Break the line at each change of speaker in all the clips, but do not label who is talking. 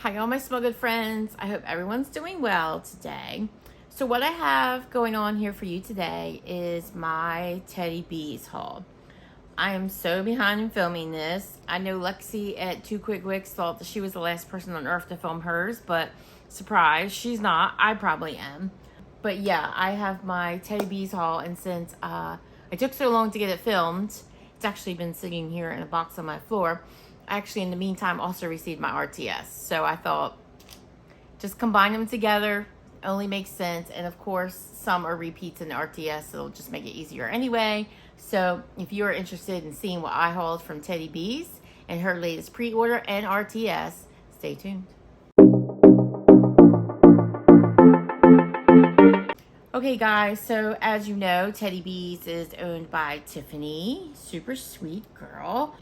Hi all my small good friends. I hope everyone's doing well today. So what I have going on here for you today is my Teddy Bees haul. I am so behind in filming this. I know Lexi at Two Quick Wicks thought that she was the last person on earth to film hers, but surprise, she's not. I probably am. But yeah, I have my Teddy Bees haul, and since I took so long to get it filmed, it's actually been sitting here in a box on my floor. I actually, in the meantime, also received my RTS. So I thought, just combine them together, only makes sense. And of course, some are repeats in the RTS, so it'll just make it easier anyway. So if you are interested in seeing what I hauled from Teddy Bees and her latest pre-order and RTS, stay tuned. Okay guys, so as you know, Teddy Bees is owned by Tiffany. Super sweet girl.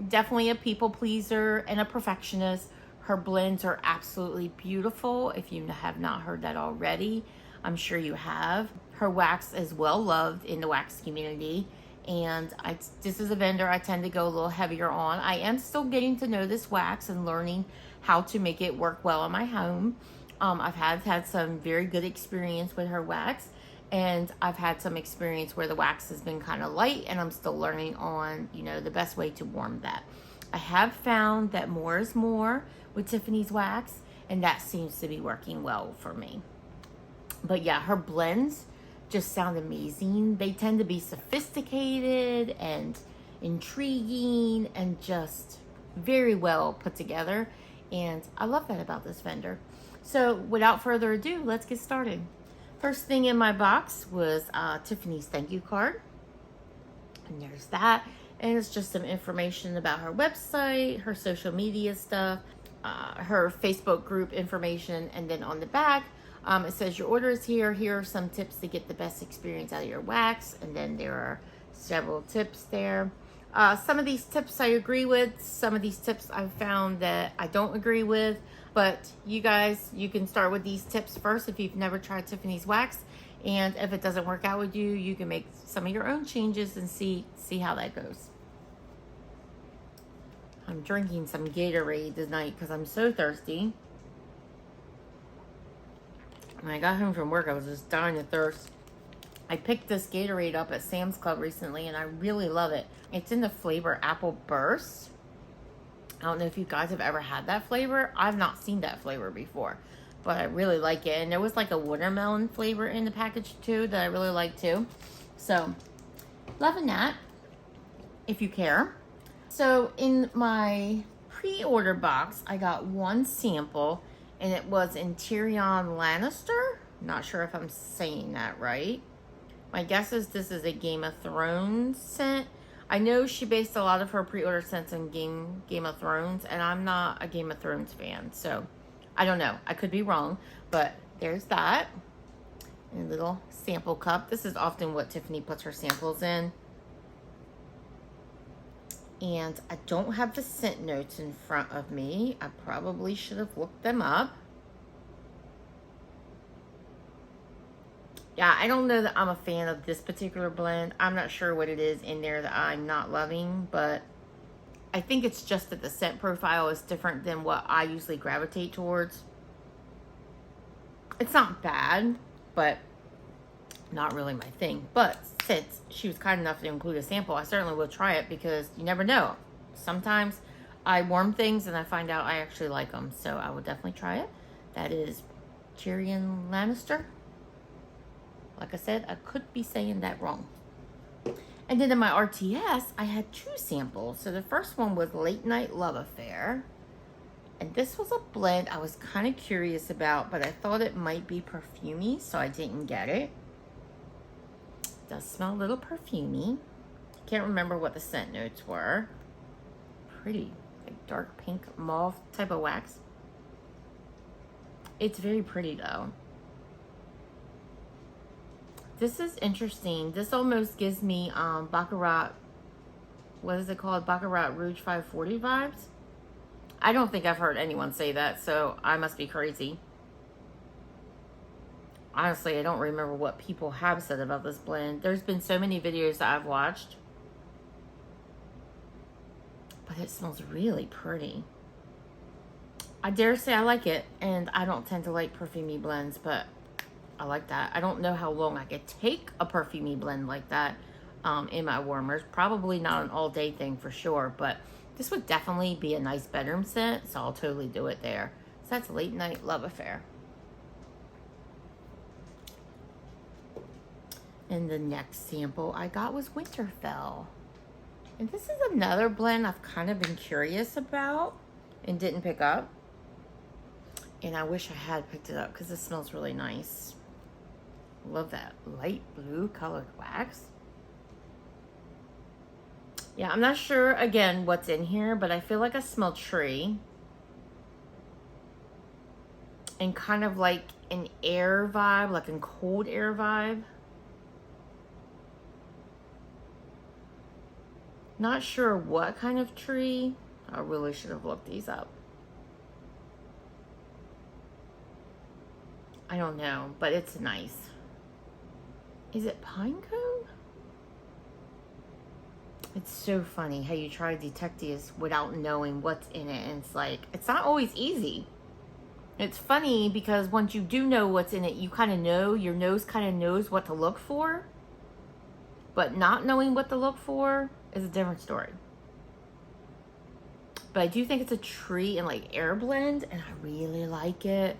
Definitely a people pleaser and a perfectionist. Her blends are absolutely beautiful. If you have not heard that already, I'm sure you have. Her wax is well loved in the wax community. And this is a vendor I tend to go a little heavier on. I am still getting to know this wax and learning how to make it work well in my home. I've had some very good experience with her wax, and I've had some experience where the wax has been kind of light, and I'm still learning on, the best way to warm that. I have found that more is more with Tiffany's wax, and that seems to be working well for me. But yeah, her blends just sound amazing. They tend to be sophisticated and intriguing and just very well put together, and I love that about this vendor. So without further ado, let's get started. First thing in my box was Tiffany's thank you card. And there's that. And it's just some information about her website, her social media stuff, her Facebook group information. And then on the back, it says your order is here. Here are some tips to get the best experience out of your wax. And then there are several tips there. Some of these tips I agree with. Some of these tips I've found that I don't agree with. But you guys, you can start with these tips first if you've never tried Tiffany's wax. And if it doesn't work out with you, you can make some of your own changes and see how that goes. I'm drinking some Gatorade tonight because I'm so thirsty. When I got home from work, I was just dying of thirst. I picked this Gatorade up at Sam's Club recently, and I really love it. It's in the flavor Apple Burst. I don't know if you guys have ever had that flavor. I've not seen that flavor before, but I really like it. And there was like a watermelon flavor in the package too that I really like too. So, loving that, if you care. So, in my pre-order box, I got one sample, and it was in Tyrion Lannister. Not sure if I'm saying that right. My guess is this is a Game of Thrones scent. I know she based a lot of her pre-order scents on Game of Thrones, and I'm not a Game of Thrones fan, so I don't know. I could be wrong, but there's that. And a little sample cup. This is often what Tiffany puts her samples in. And I don't have the scent notes in front of me. I probably should have looked them up. Yeah, I don't know that I'm a fan of this particular blend. I'm not sure what it is in there that I'm not loving, but I think it's just that the scent profile is different than what I usually gravitate towards. It's not bad, but not really my thing. But since she was kind enough to include a sample, I certainly will try it because you never know. Sometimes I warm things and I find out I actually like them, so I will definitely try it. That is Tyrion Lannister. Like I said, I could be saying that wrong. And then in my RTS, I had two samples. So the first one was Late Night Love Affair. And this was a blend I was kind of curious about, but I thought it might be perfumey, so I didn't get it. It does smell a little perfumey. Can't remember what the scent notes were. Pretty, like dark pink mauve type of wax. It's very pretty though. This is interesting. This almost gives me Baccarat, what is it called? Baccarat Rouge 540 vibes. I don't think I've heard anyone say that, so I must be crazy. Honestly, I don't remember what people have said about this blend. There's been so many videos that I've watched. But it smells really pretty. I dare say I like it. And I don't tend to like perfumey blends, but I like that. I don't know how long I could take a perfumey blend like that in my warmers. Probably not an all day thing for sure, but this would definitely be a nice bedroom scent, so I'll totally do it there. So that's Late Night Love Affair. And the next sample I got was Winterfell. And this is another blend I've kind of been curious about and didn't pick up. And I wish I had picked it up because it smells really nice. Love that light blue colored wax. Yeah, I'm not sure, again, what's in here, but I feel like I smell tree. And kind of like an air vibe, like a cold air vibe. Not sure what kind of tree. I really should have looked these up. I don't know, but it's nice. Is it pine cone? It's so funny how you try to detect these without knowing what's in it. And it's like, it's not always easy. It's funny because once you do know what's in it, you kind of know, your nose kind of knows what to look for. But not knowing what to look for is a different story. But I do think it's a tree and like air blend, and I really like it.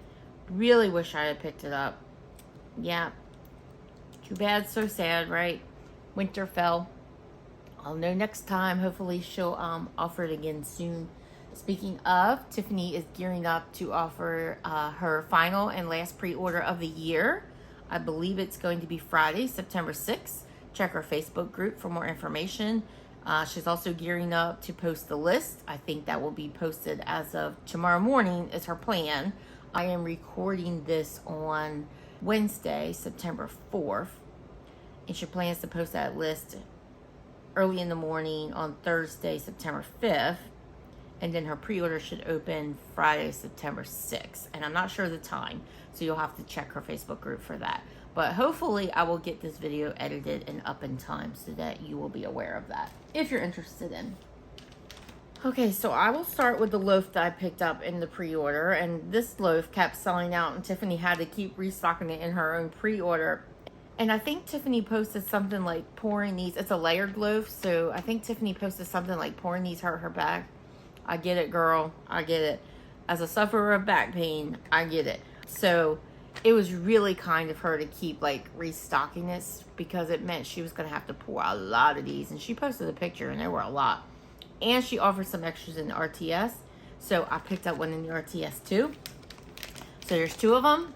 Really wish I had picked it up. Yeah. Too bad, so sad, right? Winterfell. I'll know next time. Hopefully she'll offer it again soon. Speaking of, Tiffany is gearing up to offer her final and last pre-order of the year. I believe it's going to be Friday, September 6th. Check her Facebook group for more information. She's also gearing up to post the list. I think that will be posted as of tomorrow morning is her plan. I am recording this on Wednesday, September 4th. And she plans to post that list early in the morning on Thursday, September 5th. And then her pre-order should open Friday, September 6th. And I'm not sure the time, so you'll have to check her Facebook group for that. But hopefully I will get this video edited and up in time so that you will be aware of that, if you're interested in. Okay, so I will start with the loaf that I picked up in the pre-order. And this loaf kept selling out, and Tiffany had to keep restocking it in her own pre-order. And I think Tiffany posted something like pouring these. It's a layered loaf, so I think Tiffany posted something like pouring these hurt her back. I get it, girl. I get it. As a sufferer of back pain, I get it. So it was really kind of her to keep like restocking this because it meant she was going to have to pour a lot of these. And she posted a picture and there were a lot. And she offered some extras in the RTS. So I picked up one in the RTS too. So there's two of them.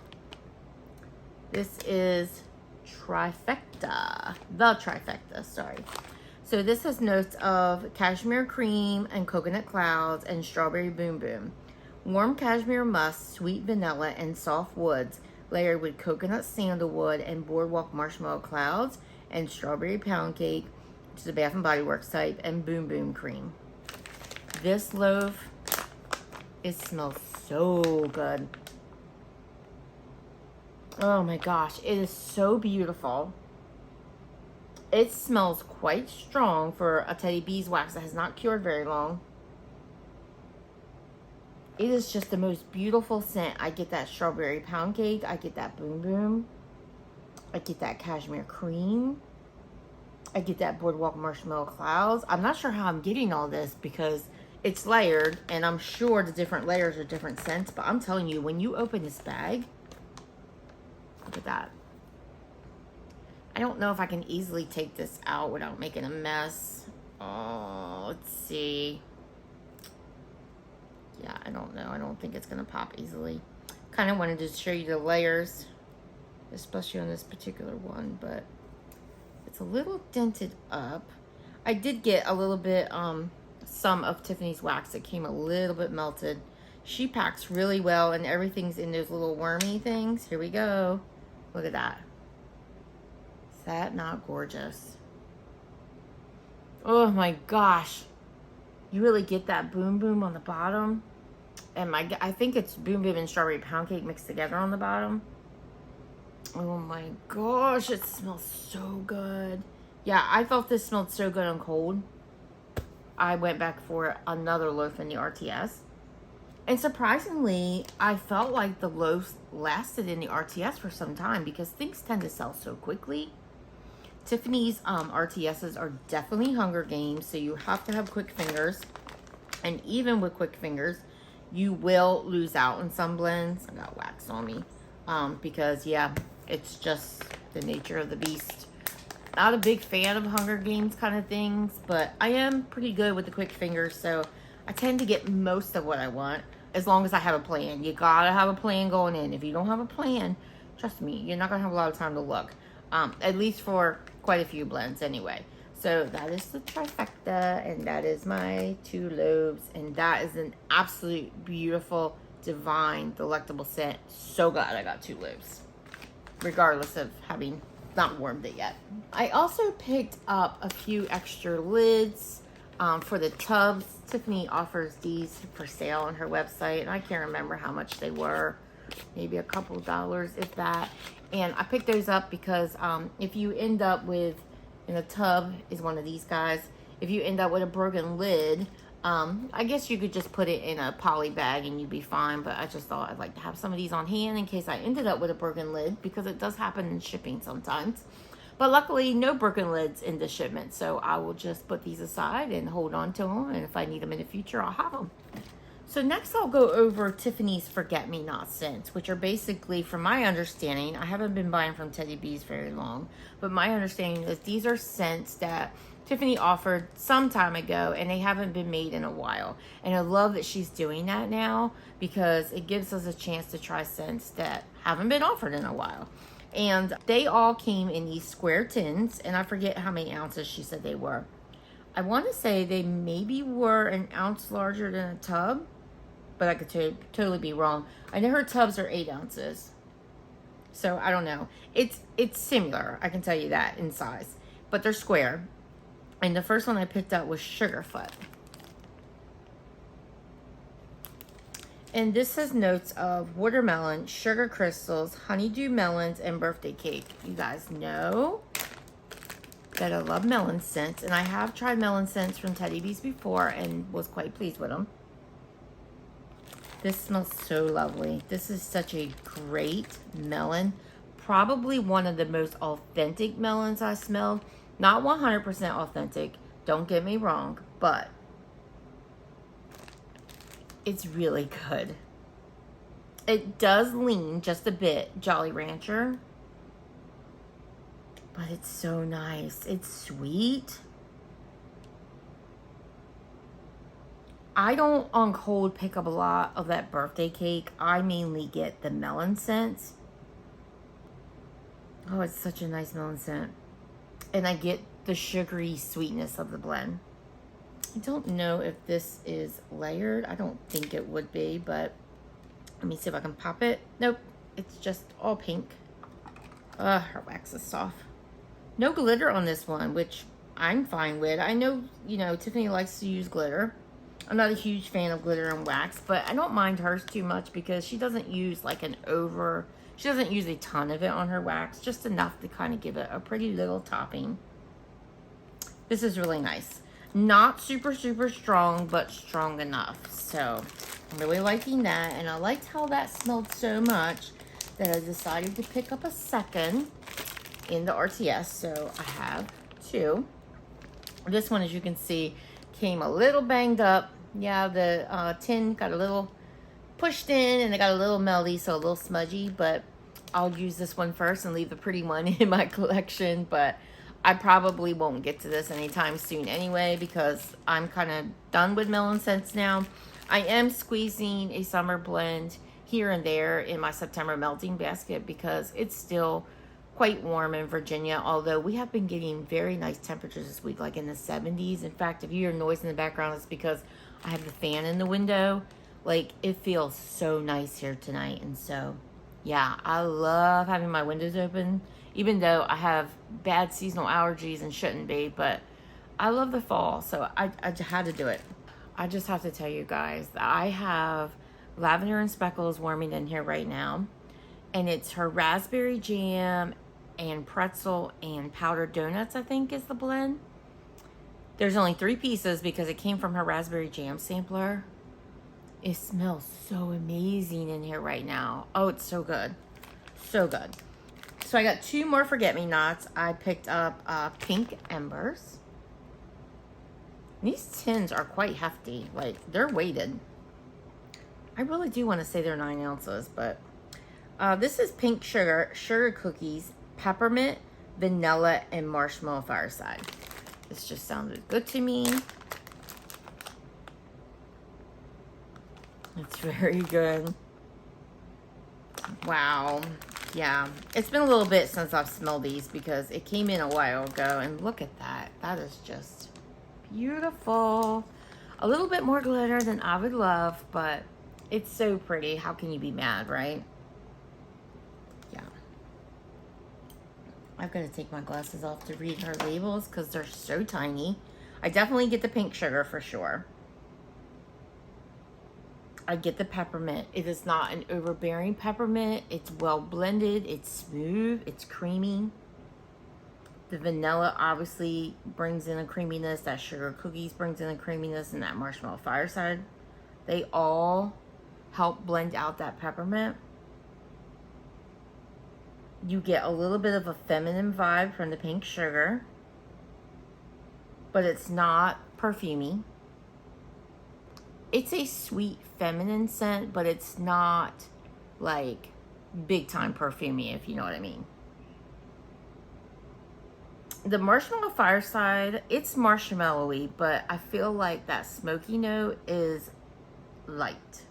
This is Trifecta. The Trifecta, sorry. So this has notes of cashmere cream and coconut clouds and strawberry boom boom. Warm cashmere musk, sweet vanilla, and soft woods layered with coconut sandalwood and boardwalk marshmallow clouds and strawberry pound cake, which is a Bath & Body Works type, and boom boom cream. This loaf, it smells so good. Oh my gosh, it is so beautiful. It smells quite strong for a Teddy Beeswax that has not cured very long. It is just the most beautiful scent. I get that strawberry pound cake. I get that boom boom. I get that cashmere cream. I get that boardwalk marshmallow clouds. I'm not sure how I'm getting all this because it's layered, and I'm sure the different layers are different scents, but I'm telling you, when you open this bag, look at that. I don't know if I can easily take this out without making a mess. Oh, let's see. Yeah, I don't know. I don't think it's going to pop easily. Kind of wanted to show you the layers, especially on this particular one, but it's a little dented up. I did get a little bit, some of Tiffany's wax that came a little bit melted. She packs really well, and everything's in those little wormy things. Here we go. Look at that. Is that not gorgeous? Oh my gosh. You really get that boom boom on the bottom. And I think it's boom boom and strawberry pound cake mixed together on the bottom. Oh my gosh, it smells so good. Yeah, I thought this smelled so good on cold. I went back for another loaf in the RTS. And surprisingly, I felt like the loaves lasted in the RTS for some time because things tend to sell so quickly. Tiffany's RTSs are definitely Hunger Games, so you have to have quick fingers. And even with quick fingers, you will lose out in some blends. I got wax on me. Because, yeah, it's just the nature of the beast. Not a big fan of Hunger Games kind of things, but I am pretty good with the quick fingers, so I tend to get most of what I want as long as I have a plan. You gotta have a plan going in. If you don't have a plan, trust me, you're not gonna have a lot of time to look. At least for quite a few blends anyway. So that is the trifecta, and that is my 2 loaves, and that is an absolute beautiful, divine, delectable scent. So glad I got 2 loaves, regardless of having not warmed it yet. I also picked up a few extra lids for the tubs. Tiffany offers these for sale on her website, and I can't remember how much they were. Maybe a couple dollars, if that. And I picked those up because if you end up with, in a tub is one of these guys, if you end up with a broken lid, I guess you could just put it in a poly bag and you'd be fine, but I just thought I'd like to have some of these on hand in case I ended up with a broken lid, because it does happen in shipping sometimes. But luckily, no broken lids in the shipment, so I will just put these aside and hold on to them, and if I need them in the future, I'll have them. So next I'll go over Tiffany's Forget-Me-Not scents, which are basically, from my understanding, I haven't been buying from Teddy Bees very long, but my understanding is these are scents that Tiffany offered some time ago, and they haven't been made in a while. And I love that she's doing that now, because it gives us a chance to try scents that haven't been offered in a while. And they all came in these square tins, and I forget how many ounces she said they were. I want to say they maybe were an ounce larger than a tub, but I could totally be wrong. I know her tubs are 8 ounces. So I don't know. It's similar, I can tell you that, in size. But they're square. And the first one I picked up was Sugarfoot. And this has notes of watermelon, sugar crystals, honeydew melons, and birthday cake. You guys know that I love melon scents. And I have tried melon scents from Teddy Bees before and was quite pleased with them. This smells so lovely. This is such a great melon. Probably one of the most authentic melons I smelled. Not 100% authentic, don't get me wrong, but it's really good. It does lean just a bit Jolly Rancher, but it's so nice. It's sweet. I don't on cold pick up a lot of that birthday cake. I mainly get the melon scents. Oh, it's such a nice melon scent. And I get the sugary sweetness of the blend. I don't know if this is layered. I don't think it would be, but let me see if I can pop it. Nope, it's just all pink. Her wax is soft. No glitter on this one, which I'm fine with. I know, Tiffany likes to use glitter. I'm not a huge fan of glitter and wax, but I don't mind hers too much because she doesn't use like she doesn't use a ton of it on her wax, just enough to kind of give it a pretty little topping. This is really nice. Not super, super strong, but strong enough. So I'm really liking that, and I liked how that smelled so much that I decided to pick up a second in the RTS. So I have 2. This one, as you can see, came a little banged up. Yeah, the tin got a little pushed in and it got a little melty, so a little smudgy, but I'll use this one first and leave the pretty one in my collection. But I probably won't get to this anytime soon anyway, because I'm kind of done with melon scents now. I am squeezing a summer blend here and there in my September melting basket because it's still quite warm in Virginia, although we have been getting very nice temperatures this week, like in the 70s. In fact, if you hear noise in the background, it's because I have the fan in the window. Like, it feels so nice here tonight. And so, yeah, I love having my windows open, even though I have bad seasonal allergies and shouldn't be, but I love the fall, so I had to do it. I just have to tell you guys that I have Lavender and Speckles warming in here right now, and it's her raspberry jam and pretzel and powdered donuts, I think is the blend. There's only 3 pieces because it came from her raspberry jam sampler. It smells so amazing in here right now. Oh, it's so good. So good. So I got 2 more forget-me-nots. I picked up pink embers. These tins are quite hefty. Like, they're weighted. I really do want to say they're 9 ounces, but this is pink sugar cookies, peppermint, vanilla, and marshmallow fireside. This just sounded good to me. It's very good. Wow. Yeah. It's been a little bit since I've smelled these because it came in a while ago. And look at that. That is just beautiful. A little bit more glitter than I would love, but it's so pretty. How can you be mad, right? Yeah. I've got to take my glasses off to read her labels because they're so tiny. I definitely get the pink sugar for sure. I get the peppermint. It is not an overbearing peppermint. It's well blended. It's smooth. It's creamy. The vanilla obviously brings in a creaminess. That sugar cookies brings in a creaminess, and that marshmallow fireside. They all help blend out that peppermint. You get a little bit of a feminine vibe from the pink sugar, but it's not perfumey. It's a sweet feminine scent, but it's not like big time perfumey, if you know what I mean. The marshmallow fireside, it's marshmallowy, but I feel like that smoky note is light.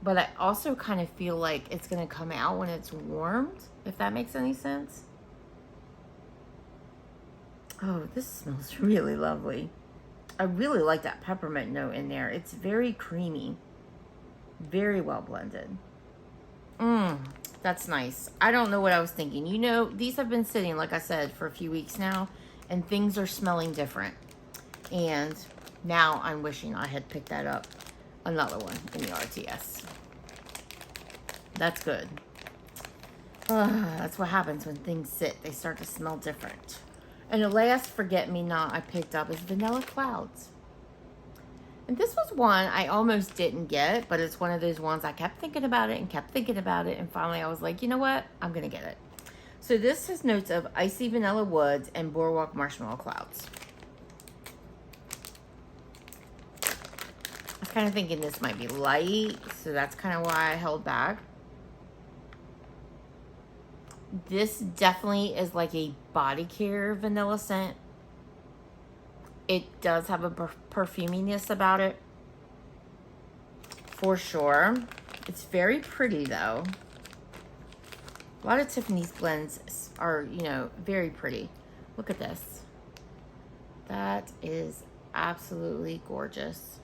But I also kind of feel like it's going to come out when it's warmed, if that makes any sense. Oh, this smells really lovely. I really like that peppermint note in there. It's very creamy. Very well blended. That's nice. I don't know what I was thinking. You know, these have been sitting, like I said, for a few weeks now, and things are smelling different. And now I'm wishing I had picked that up. Another one in the RTS. That's good. That's what happens when things sit. They start to smell different. And the last forget-me-not I picked up is Vanilla Clouds. And this was one I almost didn't get, but it's one of those ones I kept thinking about it and kept thinking about it, and finally I was like, you know what? I'm going to get it. So this has notes of Icy Vanilla Woods and Boardwalk Marshmallow Clouds. I was kind of thinking this might be light, so that's kind of why I held back. This definitely is like a body care vanilla scent. It does have a perfuminess about it, for sure. It's very pretty though. A lot of Tiffany's blends are, you know, very pretty. Look at this. That is absolutely gorgeous.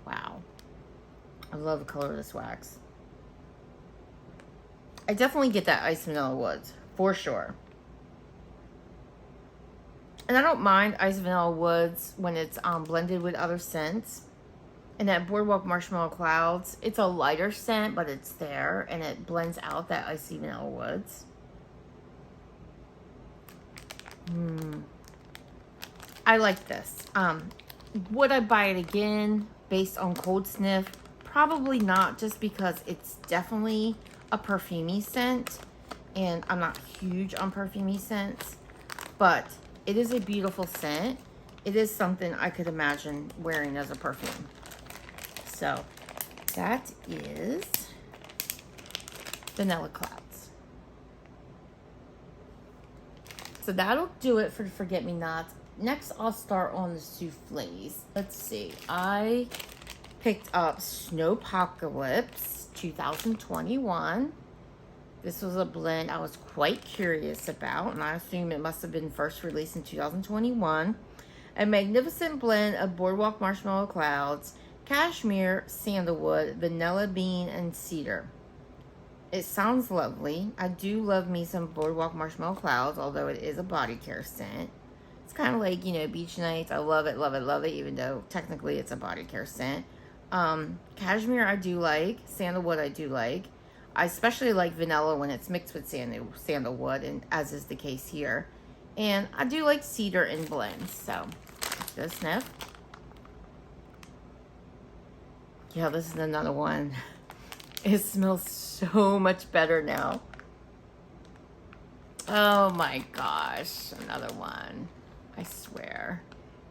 Wow. I love the color of this wax. I definitely get that Ice Vanilla Woods, for sure. And I don't mind Ice Vanilla Woods when it's blended with other scents. And that Boardwalk Marshmallow Clouds, it's a lighter scent, but it's there. And it blends out that Icy Vanilla Woods. I like this. Would I buy it again based on cold sniff? Probably not, just because it's definitely a perfumey scent, and I'm not huge on perfumey scents, but it is a beautiful scent. It is something I could imagine wearing as a perfume. So that is Vanilla Clouds. So that'll do it for the forget-me-nots. Next, I'll start on the soufflés. Let's see. I picked up Snowpocalypse 2021. This was a blend I was quite curious about, and I assume it must have been first released in 2021. A magnificent blend of Boardwalk Marshmallow Clouds, Cashmere, Sandalwood, Vanilla Bean, and Cedar. It sounds lovely. I do love me some Boardwalk Marshmallow Clouds, although it is a body care scent. It's kind of like, you know, beach nights. I love it, love it, love it, even though technically it's a body care scent. Cashmere I do like. Sandalwood I do like. I especially like vanilla when it's mixed with sandalwood, and as is the case here. And I do like cedar in blends. So let's go sniff. Yeah, this is another one. It smells so much better now. Oh my gosh, another one. I swear.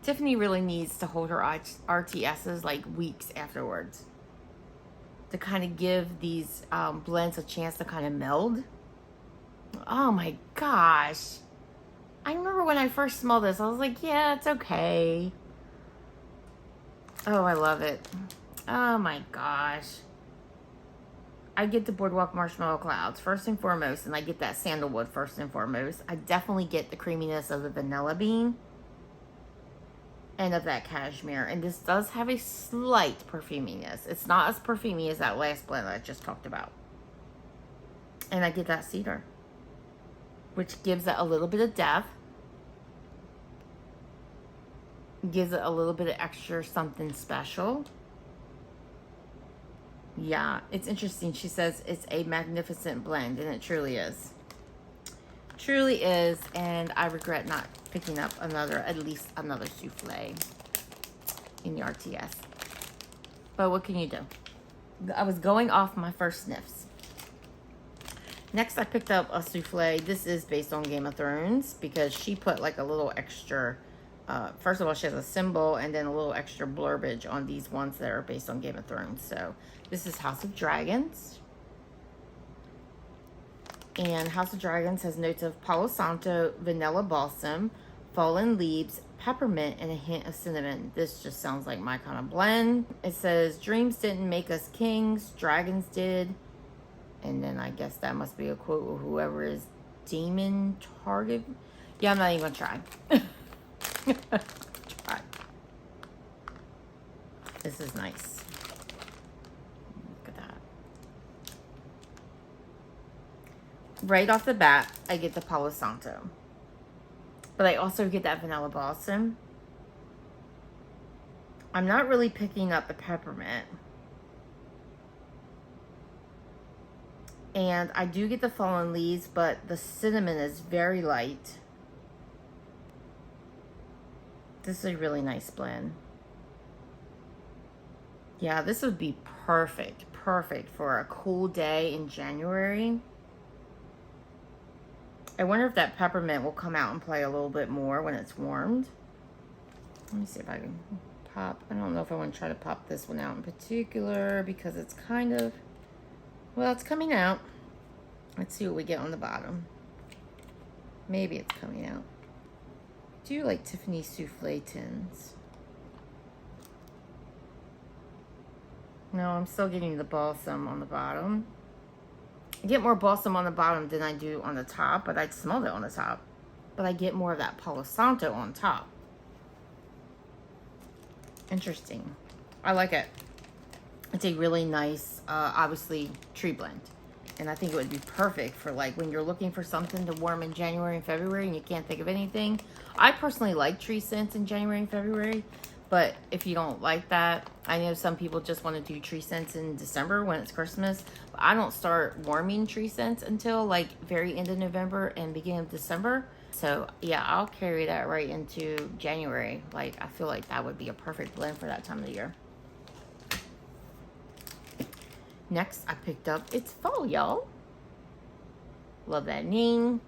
Tiffany really needs to hold her RTSs like weeks afterwards to kind of give these blends a chance to kind of meld. Oh my gosh. I remember when I first smelled this, I was like, yeah, it's okay. Oh, I love it. Oh my gosh. I get the Boardwalk Marshmallow Clouds first and foremost, and I get that sandalwood first and foremost. I definitely get the creaminess of the vanilla bean and of that cashmere. And this does have a slight perfuminess. It's not as perfumey as that last blend that I just talked about. And I get that cedar, which gives it a little bit of depth. Gives it a little bit of extra something special. Yeah, it's interesting. She says it's a magnificent blend, and it truly is. Truly is, and I regret not picking up at least another souffle in the RTS. But what can you do? I was going off my first sniffs. Next, I picked up a souffle. This is based on Game of Thrones because she put like a little extra, first of all, she has a symbol and then a little extra blurbage on these ones that are based on Game of Thrones. So this is House of Dragons. And House of Dragons has notes of Palo Santo, vanilla balsam, fallen leaves, peppermint, and a hint of cinnamon. This just sounds like my kind of blend. It says, dreams didn't make us kings, dragons did. And then I guess that must be a quote of whoever is Demon Target. Yeah, I'm not even gonna try. Try. This is nice. Look at that. Right off the bat, I get the Palo Santo. But I also get that vanilla balsam. I'm not really picking up the peppermint. And I do get the fallen leaves, but the cinnamon is very light. This is a really nice blend. Yeah, this would be perfect for a cool day in January. I wonder if that peppermint will come out and play a little bit more when it's warmed. Let me see if I can pop. I don't know if I want to try to pop this one out in particular because it's kind of, well, it's coming out. Let's see what we get on the bottom. Maybe it's coming out. Do you like Tiffany souffle tins? No, I'm still getting the balsam on the bottom. I get more balsam on the bottom than I do on the top, but I smelled it on the top. But I get more of that Palo Santo on top. Interesting. I like it. It's a really nice, obviously, tree blend. And I think it would be perfect for like when you're looking for something to warm in January and February and you can't think of anything. I personally like tree scents in January and February. But if you don't like that, I know some people just want to do tree scents in December when it's Christmas. But I don't start warming tree scents until like very end of November and beginning of December. So yeah, I'll carry that right into January. Like I feel like that would be a perfect blend for that time of the year. Next, I picked up It's Fall, y'all. Love that name.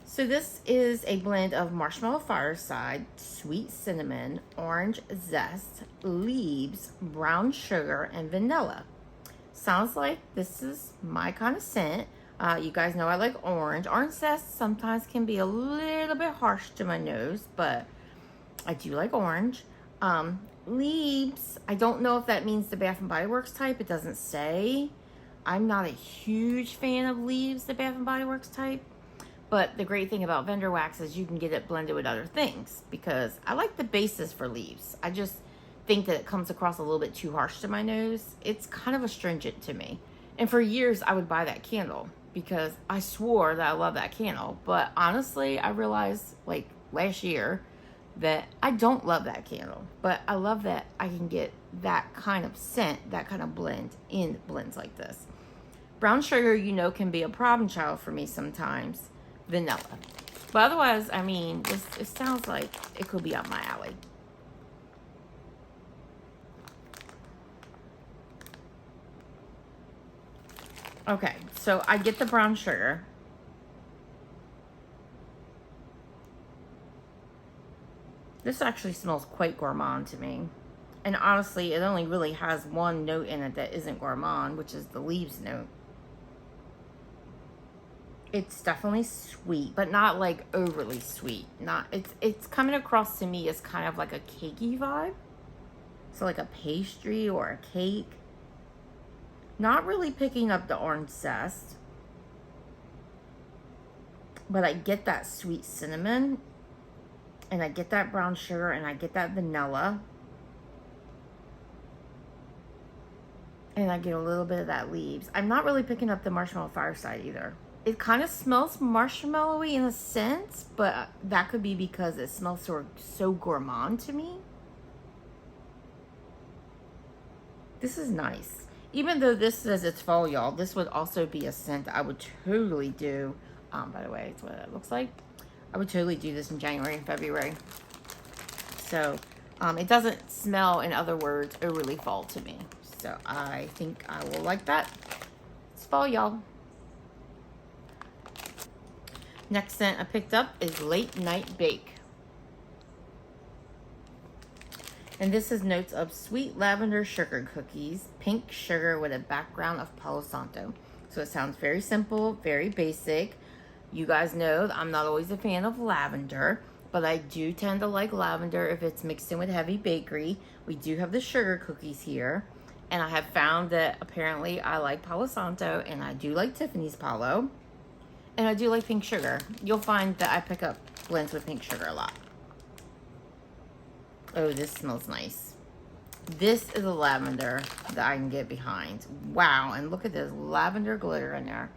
So this is a blend of Marshmallow Fireside, Sweet Cinnamon, Orange Zest, Leaves, Brown Sugar, and Vanilla. Sounds like this is my kind of scent. You guys know I like orange. Orange Zest sometimes can be a little bit harsh to my nose, but I do like orange. Leaves, I don't know if that means the Bath & Body Works type. It doesn't say. I'm not a huge fan of Leaves, the Bath & Body Works type. But the great thing about Vendor Wax is you can get it blended with other things because I like the basis for Leaves. I just think that it comes across a little bit too harsh to my nose. It's kind of astringent to me. And for years, I would buy that candle because I swore that I love that candle. But honestly, I realized like last year that I don't love that candle, but I love that I can get that kind of scent, that kind of blend in blends like this. Brown sugar, you know, can be a problem child for me sometimes. Vanilla. But otherwise, I mean, it sounds like it could be up my alley. Okay, so I get the brown sugar. This actually smells quite gourmand to me. And honestly, it only really has one note in it that isn't gourmand, which is the leaves note. It's definitely sweet, but not like overly sweet. It's coming across to me as kind of like a cakey vibe. So like a pastry or a cake. Not really picking up the orange zest. But I get that sweet cinnamon. And I get that brown sugar, and I get that vanilla. And I get a little bit of that leaves. I'm not really picking up the marshmallow fireside either. It kind of smells marshmallowy in a sense, but that could be because it smells so gourmand to me. This is nice. Even though this says it's fall, y'all, this would also be a scent that I would totally do. By the way, it's what it looks like. I would totally do this in January and February. So it doesn't smell, in other words, overly fall to me. So I think I will like that. It's fall, y'all. Next scent I picked up is Late Night Bake. And this is notes of sweet lavender sugar cookies, pink sugar with a background of Palo Santo. So it sounds very simple, very basic. You guys know that I'm not always a fan of lavender, but I do tend to like lavender if it's mixed in with heavy bakery. We do have the sugar cookies here, and I have found that apparently I like Palo Santo, and I do like Tiffany's Palo, and I do like pink sugar. You'll find that I pick up blends with pink sugar a lot. Oh, this smells nice. This is a lavender that I can get behind. Wow, and look at this lavender glitter in there.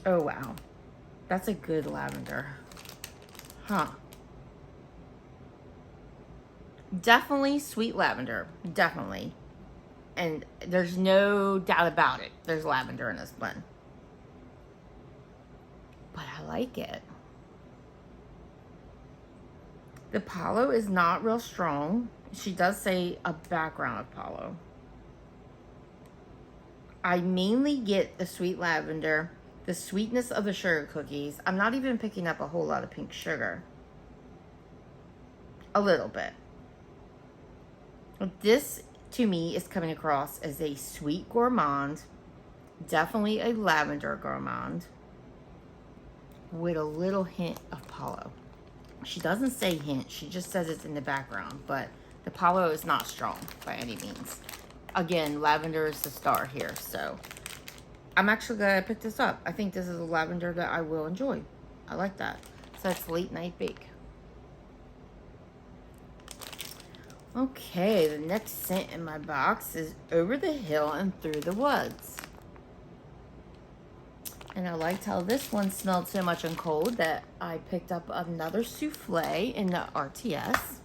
Oh, wow. That's a good lavender. Huh. Definitely sweet lavender. Definitely. And there's no doubt about it. There's lavender in this blend. But I like it. The Palo is not real strong. She does say a background of Palo. I mainly get the sweet lavender, the sweetness of the sugar cookies. I'm not even picking up a whole lot of pink sugar. A little bit. This, to me, is coming across as a sweet gourmand. Definitely a lavender gourmand. With a little hint of Palo. She doesn't say hint. She just says it's in the background. But the Palo is not strong by any means. Again, lavender is the star here. So I'm actually going to pick this up. I think this is a lavender that I will enjoy. I like that. So that's Late Night Bake. Okay, the next scent in my box is Over the Hill and Through the Woods. And I liked how this one smelled so much and cold that I picked up another souffle in the RTS.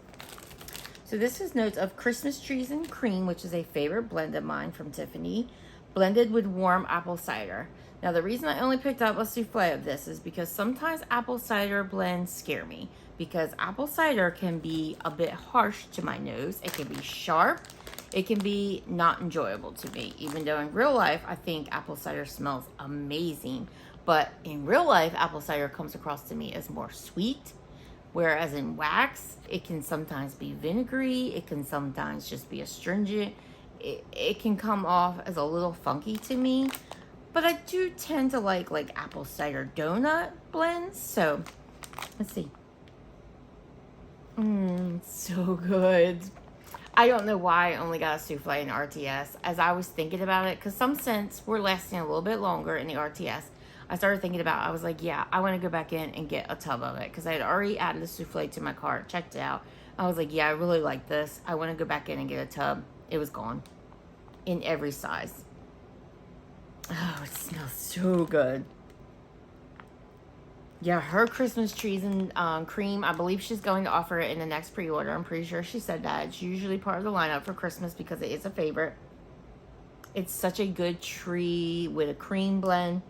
So this is notes of Christmas trees and cream, which is a favorite blend of mine from Tiffany, blended with warm apple cider. Now the reason I only picked up a souffle of this is because sometimes apple cider blends scare me, because apple cider can be a bit harsh to my nose. It can be sharp. It can be not enjoyable to me, even though in real life, I think apple cider smells amazing. But in real life, apple cider comes across to me as more sweet, whereas in wax, it can sometimes be vinegary. It can sometimes just be astringent. It can come off as a little funky to me. But I do tend to like apple cider donut blends. So, let's see. So good. I don't know why I only got a souffle in RTS. As I was thinking about it, because some scents were lasting a little bit longer in the RTS, I started thinking about it. I was like, yeah, I want to go back in and get a tub of it, because I had already added the souffle to my cart, checked it out. I was like, yeah, I really like this. I want to go back in and get a tub. It was gone in every size. Oh, it smells so good. Yeah, her Christmas trees and cream, I believe she's going to offer it in the next pre-order. I'm pretty sure she said that. It's usually part of the lineup for Christmas because it is a favorite. It's such a good tree with a cream blend.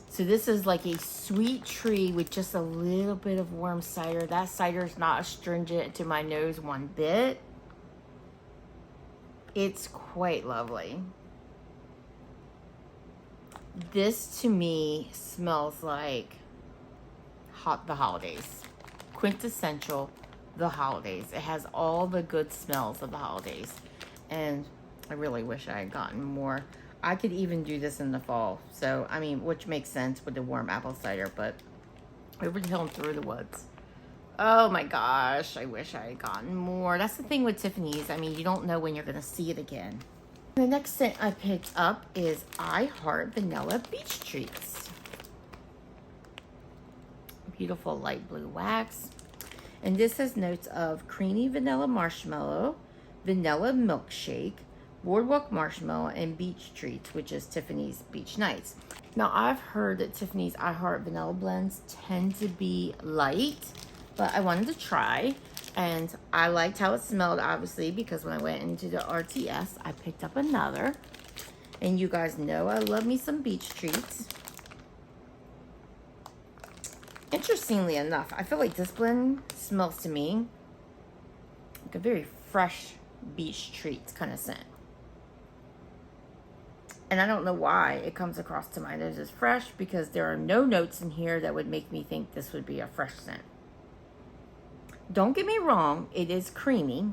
So this is like a sweet tree with just a little bit of warm cider. That cider is not astringent to my nose one bit. It's quite lovely. This to me smells like the holidays. Quintessential the holidays. It has all the good smells of the holidays. And I really wish I had gotten more. I could even do this in the fall. So, I mean, which makes sense with the warm apple cider, but over the hill and through the woods. Oh my gosh, I wish I had gotten more. That's the thing with Tiffany's. I mean, you don't know when you're going to see it again. The next scent I picked up is I Heart Vanilla Beach Treats. Beautiful light blue wax. And this has notes of creamy vanilla marshmallow, vanilla milkshake, boardwalk marshmallow, and beach treats, which is Tiffany's Beach Nights. Now, I've heard that Tiffany's I Heart Vanilla blends tend to be light, but I wanted to try. And I liked how it smelled, obviously, because when I went into the RTS, I picked up another. And you guys know I love me some beach treats. Interestingly enough, I feel like this blend smells to me like a very fresh beach treats kind of scent. And I don't know why it comes across to my nose as fresh, because there are no notes in here that would make me think this would be a fresh scent. Don't get me wrong, it is creamy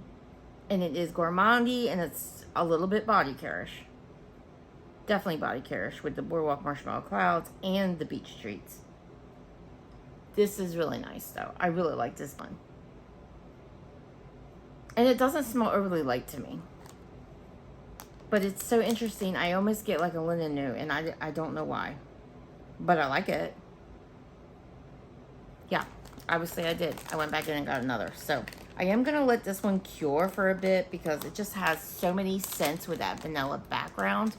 and it is gourmandy and it's a little bit body care-ish. Definitely body care-ish with the boardwalk marshmallow clouds and the beach treats. This is really nice though. I really like this one. And it doesn't smell overly light to me. But it's so interesting. I almost get like a linen note and I don't know why. But I like it. Yeah, obviously I did. I went back in and got another. So I am going to let this one cure for a bit because it just has so many scents with that vanilla background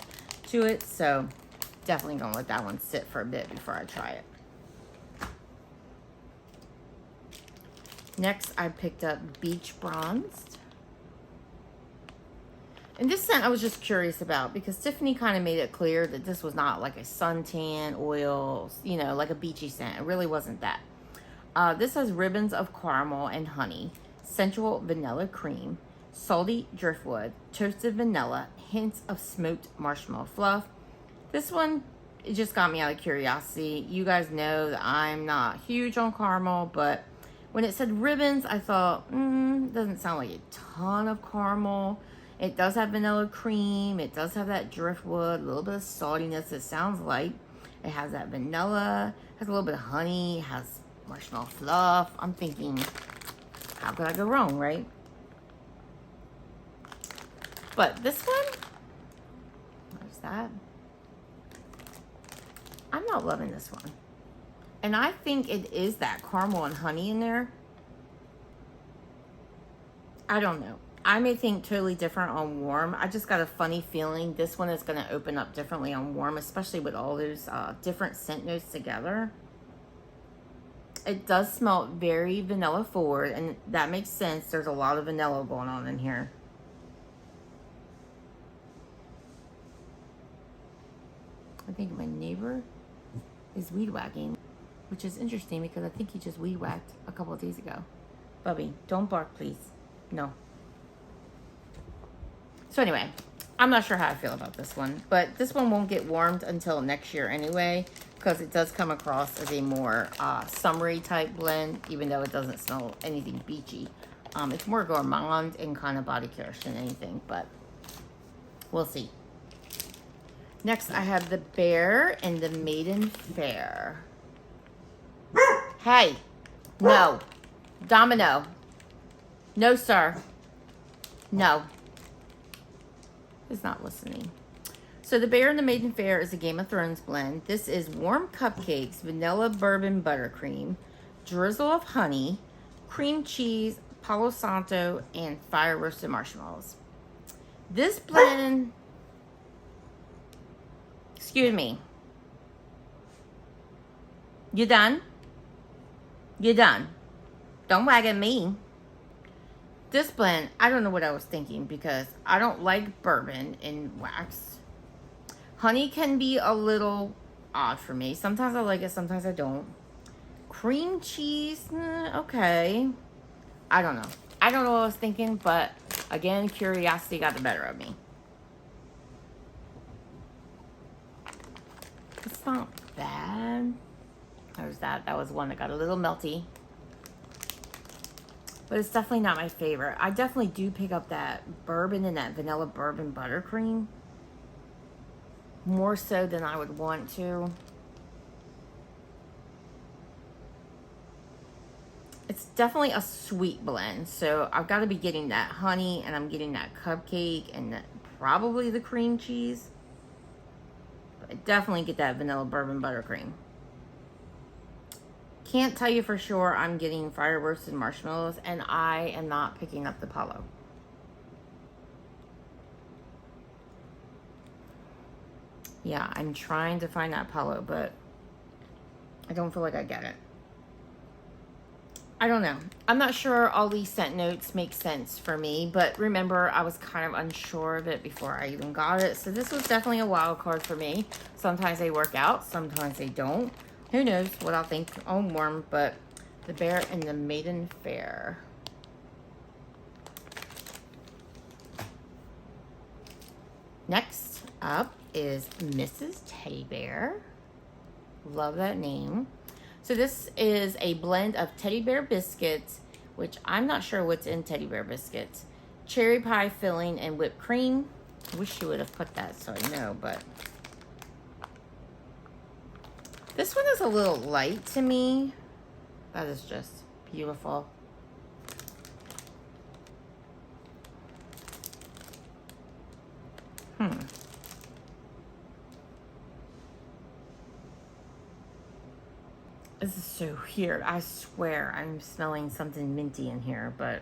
to it. So definitely going to let that one sit for a bit before I try it. Next, I picked up Beach Bronzed. And this scent I was just curious about because Tiffany kind of made it clear that this was not like a suntan oil, you know, like a beachy scent. It really wasn't that. This has ribbons of caramel and honey, sensual vanilla cream, salty driftwood, toasted vanilla, hints of smoked marshmallow fluff. This one, it just got me out of curiosity. You guys know that I'm not huge on caramel, but when it said ribbons, I thought, doesn't sound like a ton of caramel. It does have vanilla cream. It does have that driftwood, a little bit of saltiness. It sounds light. It has that vanilla, has a little bit of honey, it has marshmallow fluff. I'm thinking, how could I go wrong, right? But this one, what's that? I'm not loving this one. And I think it is that caramel and honey in there. I don't know. I may think totally different on warm. I just got a funny feeling this one is going to open up differently on warm, especially with all those different scent notes together. It does smell very vanilla forward, and that makes sense. There's a lot of vanilla going on in here. I think my neighbor is weed whacking, which is interesting because I think he just weed whacked a couple of days ago. Bubby, don't bark, please. No. So anyway, I'm not sure how I feel about this one, but this one won't get warmed until next year anyway, because it does come across as a more summery type blend, even though it doesn't smell anything beachy. It's more gourmand and kind of body care than anything, but we'll see. Next, I have the Bear and the Maiden Fair. Hey, no. Domino. No, sir. No. Is not listening. So the Bear and the Maiden Fair is a Game of Thrones blend. This is warm cupcakes, vanilla bourbon buttercream, drizzle of honey, cream cheese, Palo Santo, and fire roasted marshmallows. This blend, excuse me. You done? You done? Don't wag at me. This blend, I don't know what I was thinking because I don't like bourbon in wax. Honey can be a little odd for me. Sometimes I like it, sometimes I don't. Cream cheese, okay. I don't know. I don't know what I was thinking, but Again, curiosity got the better of me. It's not bad. There's that. That was one that got a little melty. But it's definitely not my favorite. I definitely do pick up that bourbon and that vanilla bourbon buttercream. More so than I would want to. It's definitely a sweet blend. So I've got to be getting that honey, and I'm getting that cupcake and probably the cream cheese. But I definitely get that vanilla bourbon buttercream. Can't tell you for sure I'm getting fire roasted marshmallows, and I am not picking up the Palo. Yeah, I'm trying to find that Palo, but I don't feel like I get it. I don't know. I'm not sure all these scent notes make sense for me, but remember, I was kind of unsure of it before I even got it. So this was definitely a wild card for me. Sometimes they work out, sometimes they don't. Who knows what I'll think on warm, but the Bear and the Maiden Fair. Next up is Mrs. Teddy Bear. Love that name. So this is a blend of teddy bear biscuits, which I'm not sure what's in teddy bear biscuits. Cherry pie filling and whipped cream. I wish you would have put that so I know, but this one is a little light to me. That is just beautiful. This is so weird. I swear I'm smelling something minty in here, but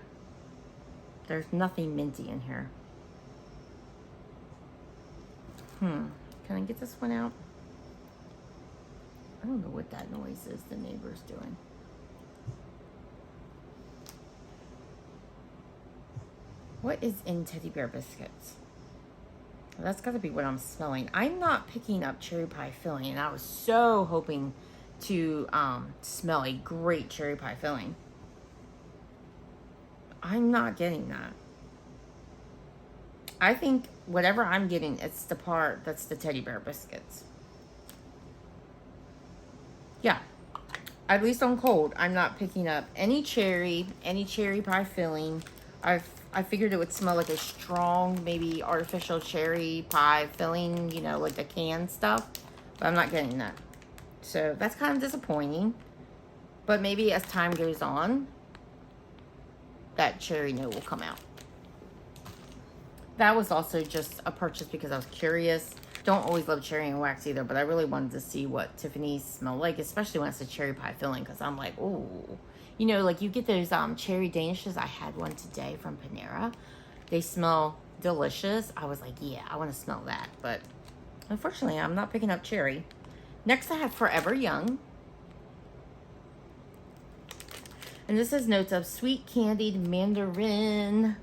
there's nothing minty in here. Can I get this one out? I don't know what that noise is the neighbor's doing. What is in teddy bear biscuits? Well, that's got to be what I'm smelling. I'm not picking up cherry pie filling, and I was so hoping to smell a great cherry pie filling. I'm not getting that. I think whatever I'm getting, it's the part that's the teddy bear biscuits. Yeah, at least on cold, I'm not picking up any cherry pie filling. I figured it would smell like a strong, maybe artificial cherry pie filling, you know, like the canned stuff, but I'm not getting that. So that's kind of disappointing. But maybe as time goes on, that cherry note will come out. That was also just a purchase because I was curious. Don't always love cherry and wax either, but I really wanted to see what Tiffany's smell like, especially when it's a cherry pie filling, because I'm like, ooh. You know, like you get those cherry danishes. I had one today from Panera. They smell delicious. I was like, yeah, I want to smell that. But unfortunately, I'm not picking up cherry. Next, I have Forever Young. And this is notes of sweet candied mandarin,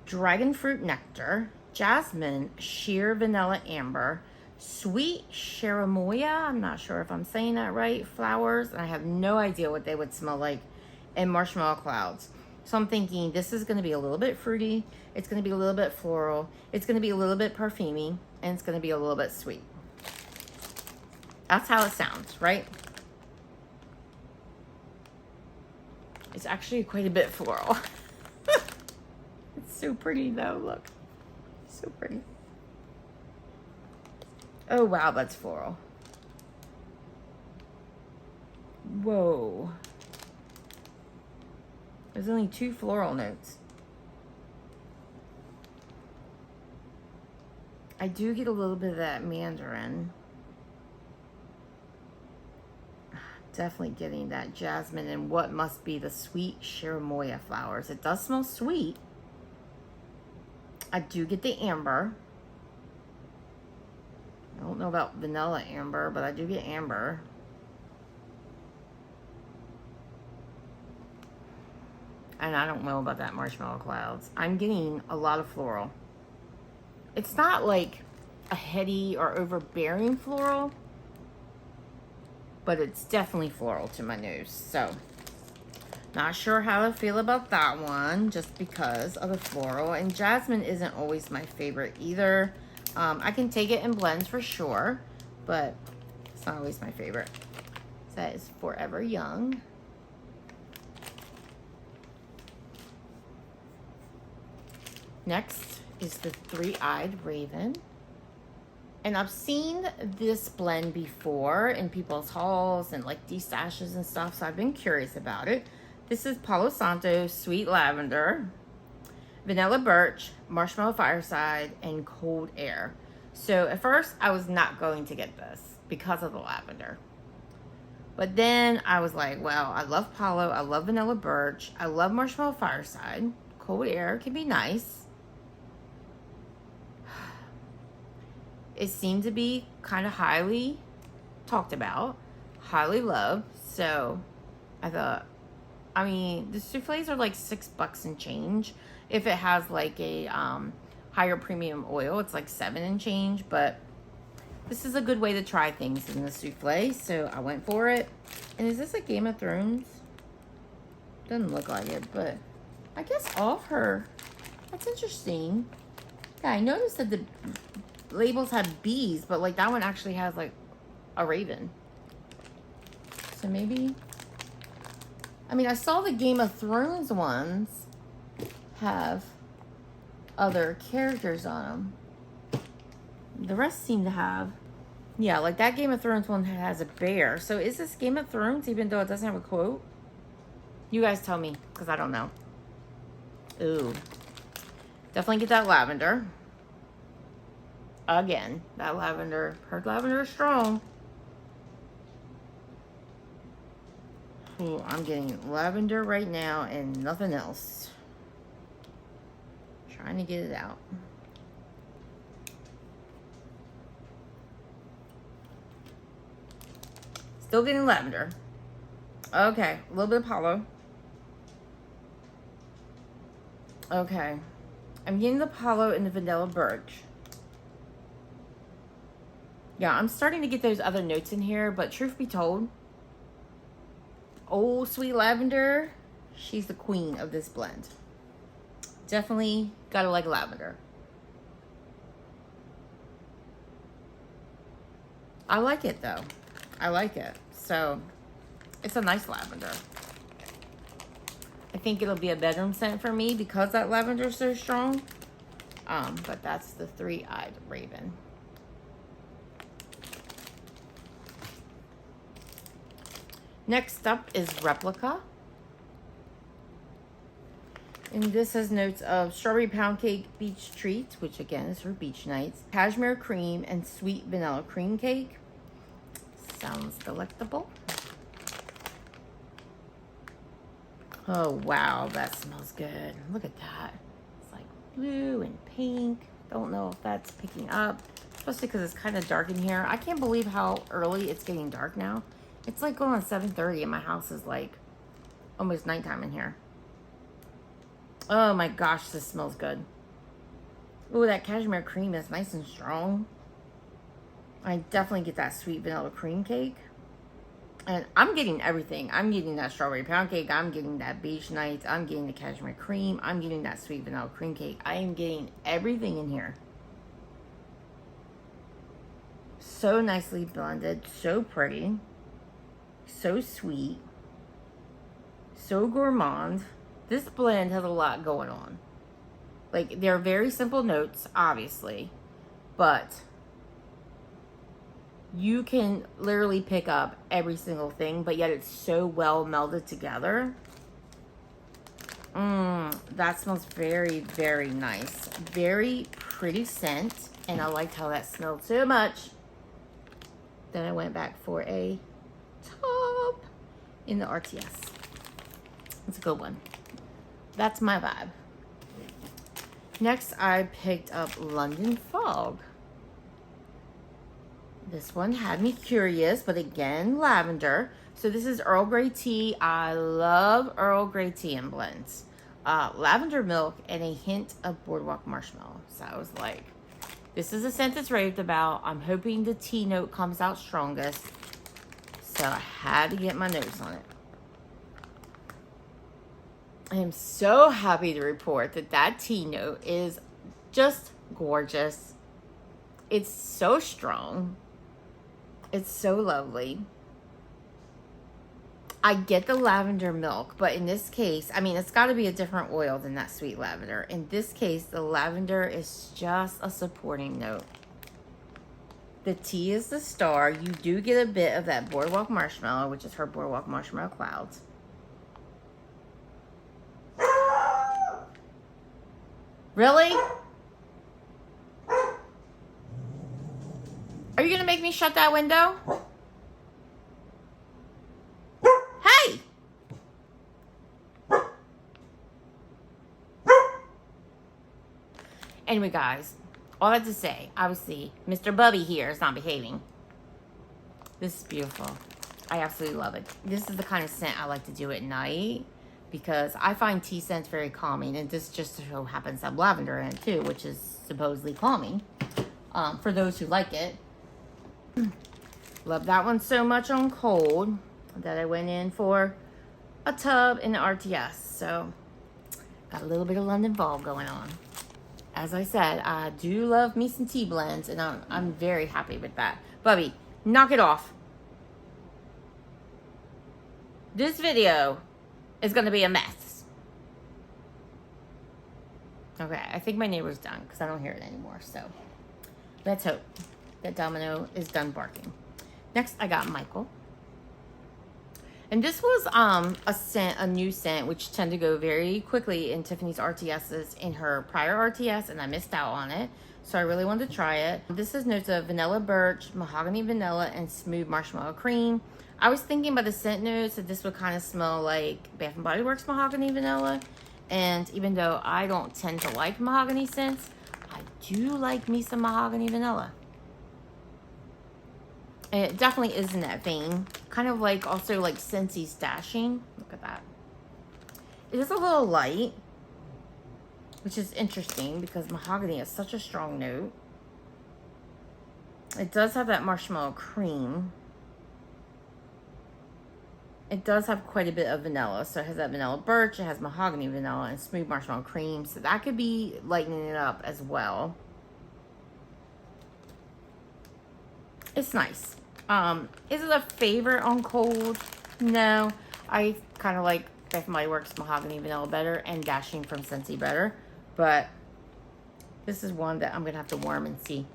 dragon fruit nectar, jasmine, sheer vanilla amber, sweet cherimoya, I'm not sure if I'm saying that right, flowers, and I have no idea what they would smell like, and marshmallow clouds. So I'm thinking this is going to be a little bit fruity, it's going to be a little bit floral, it's going to be a little bit perfumey, and it's going to be a little bit sweet. That's how it sounds, right? It's actually quite a bit floral. It's so pretty though, look. So pretty. Oh wow, that's floral. Whoa. There's only 2 floral notes. I do get a little bit of that mandarin. Definitely getting that jasmine and what must be the sweet cherimoya flowers. It does smell sweet. I do get the amber. I don't know about vanilla amber, but I do get amber. And I don't know about that marshmallow clouds. I'm getting a lot of floral. It's not like a heady or overbearing floral, but it's definitely floral to my nose. So Not sure how to feel about that one, just because of the floral. And jasmine isn't always my favorite either. I can take it in blends for sure, but it's not always my favorite. So that is Forever Young. Next is the Three-Eyed Raven. And I've seen this blend before in people's hauls and like destashes and stuff, so I've been curious about it. This is Palo Santo Sweet Lavender, Vanilla Birch, Marshmallow Fireside, and Cold Air. So at first I was not going to get this because of the lavender. But then I was like, well, I love Palo, I love Vanilla Birch, I love Marshmallow Fireside. Cold Air can be nice. It seemed to be kind of highly talked about, highly loved. So I thought, I mean, the souffles are like $6 and change. If it has like a higher premium oil, it's like $7 and change. But this is a good way to try things in the souffle, so I went for it. And is this a Game of Thrones? Doesn't look like it, but I guess all of her. That's interesting. Yeah, I noticed that the labels have bees, but like that one actually has like a raven. So maybe, I mean, I saw the Game of Thrones ones have other characters on them. The rest seem to have, yeah, like that Game of Thrones one has a bear. So is this Game of Thrones even though it doesn't have a quote? You guys tell me, because I don't know. Ooh, definitely get that lavender. Again, that lavender, her lavender is strong. Ooh, I'm getting lavender right now and nothing else. Trying to get it out. Still getting lavender. Okay, a little bit of Palo. Okay, I'm getting the Palo and the Vanilla Birch. Yeah, I'm starting to get those other notes in here, but truth be told, Old Sweet Lavender, she's the queen of this blend. Definitely gotta like lavender. I like it though. I like it. So, it's a nice lavender. I think it'll be a bedroom scent for me because that lavender is so strong. But that's the Three-Eyed Raven. Next up is Replica. And this has notes of strawberry pound cake, beach treat, which again is for beach nights, cashmere cream, and sweet vanilla cream cake. Sounds delectable. Oh, wow, that smells good. Look at that. It's like blue and pink. Don't know if that's picking up, especially because it's kind of dark in here. I can't believe how early it's getting dark now. It's like going on 7:30 and my house is like almost nighttime in here. Oh my gosh, this smells good. Ooh, that cashmere cream is nice and strong. I definitely get that sweet vanilla cream cake. And I'm getting everything. I'm getting that strawberry pound cake. I'm getting that beach nights. I'm getting the cashmere cream. I'm getting that sweet vanilla cream cake. I am getting everything in here. So nicely blended. So pretty. So sweet. So gourmand. This blend has a lot going on. Like, they're very simple notes, obviously. But you can literally pick up every single thing, but yet it's so well melded together. That smells very, very nice. Very pretty scent. And I liked how that smelled so much that I went back for a top in the RTS. It's a good one. That's my vibe. Next, I picked up London Fog. This one had me curious, but again, lavender. So this is Earl Grey tea. I love Earl Grey tea in blends. Lavender milk and a hint of boardwalk marshmallow. So I was like, this is a scent that's raved about. I'm hoping the tea note comes out strongest. So I had to get my nose on it. I am so happy to report that that tea note is just gorgeous. It's so strong. It's so lovely. I get the lavender milk, but in this case, I mean, it's got to be a different oil than that sweet lavender. In this case, the lavender is just a supporting note. The tea is the star. You do get a bit of that boardwalk marshmallow, which is her boardwalk marshmallow clouds. Really? Are you going to make me shut that window? Hey! Anyway, guys, all that to say, obviously, Mr. Bubby here is not behaving. This is beautiful. I absolutely love it. This is the kind of scent I like to do at night because I find tea scents very calming, and this just so happens to have lavender in it too, which is supposedly calming for those who like it. Love that one so much on cold that I went in for a tub in the RTS. So got a little bit of London Fog going on. As I said, I do love me some tea blends, and I'm very happy with that. Bubby, knock it off. This video is going to be a mess. Okay, I think my neighbor's done because I don't hear it anymore. So let's hope that Domino is done barking. Next, I got Michael. And this was a scent, a new scent, which tend to go very quickly in Tiffany's RTSs in her prior RTS, and I missed out on it. So I really wanted to try it. This is notes of vanilla birch, mahogany vanilla, and smooth marshmallow cream. I was thinking by the scent notes that this would kind of smell like Bath & Body Works mahogany vanilla. And even though I don't tend to like mahogany scents, I do like me some mahogany vanilla. And it definitely is in that vein. Kind of like also like Scentsy Stashing. Look at that. It is a little light, which is interesting because mahogany is such a strong note. It does have that marshmallow cream. It does have quite a bit of vanilla. So it has that vanilla birch, it has mahogany vanilla, and smooth marshmallow cream. So that could be lightening it up as well. It's nice. Is it a favorite on cold? No. I kind of like Bath & Body Works mahogany vanilla better and Dashing from Scentsy better. But this is one that I'm going to have to warm and see.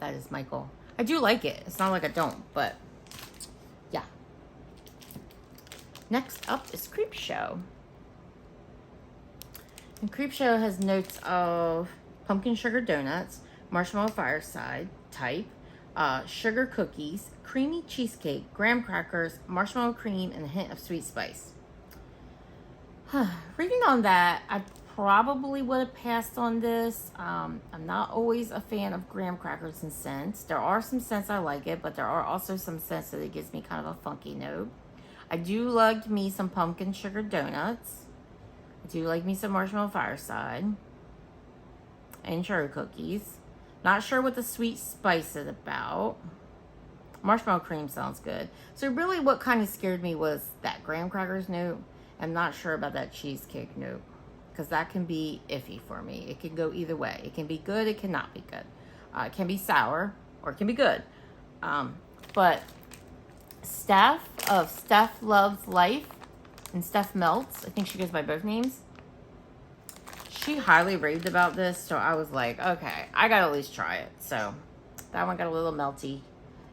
That is Michael. I do like it. It's not like I don't, but yeah. Next up is Creepshow. And Creepshow has notes of pumpkin sugar donuts, marshmallow fireside type, sugar cookies, creamy cheesecake, graham crackers, marshmallow cream, and a hint of sweet spice. Reading on that, I probably would have passed on this. I'm not always a fan of graham crackers and scents. There are some scents I like it, but there are also some scents that it gives me kind of a funky note. I do like me some pumpkin sugar donuts. I do like me some marshmallow fireside and sugar cookies. Not sure what the sweet spice is about. Marshmallow cream sounds good. So really what kind of scared me was that graham crackers note. I'm not sure about that cheesecake note, because that can be iffy for me. It can go either way. It can be good, it cannot be good. It can be sour, or it can be good. But Steph of Steph Loves Life and Steph Melts, I think she goes by both names. She highly raved about this, so I was like, okay, I gotta at least try it. So that one got a little melty.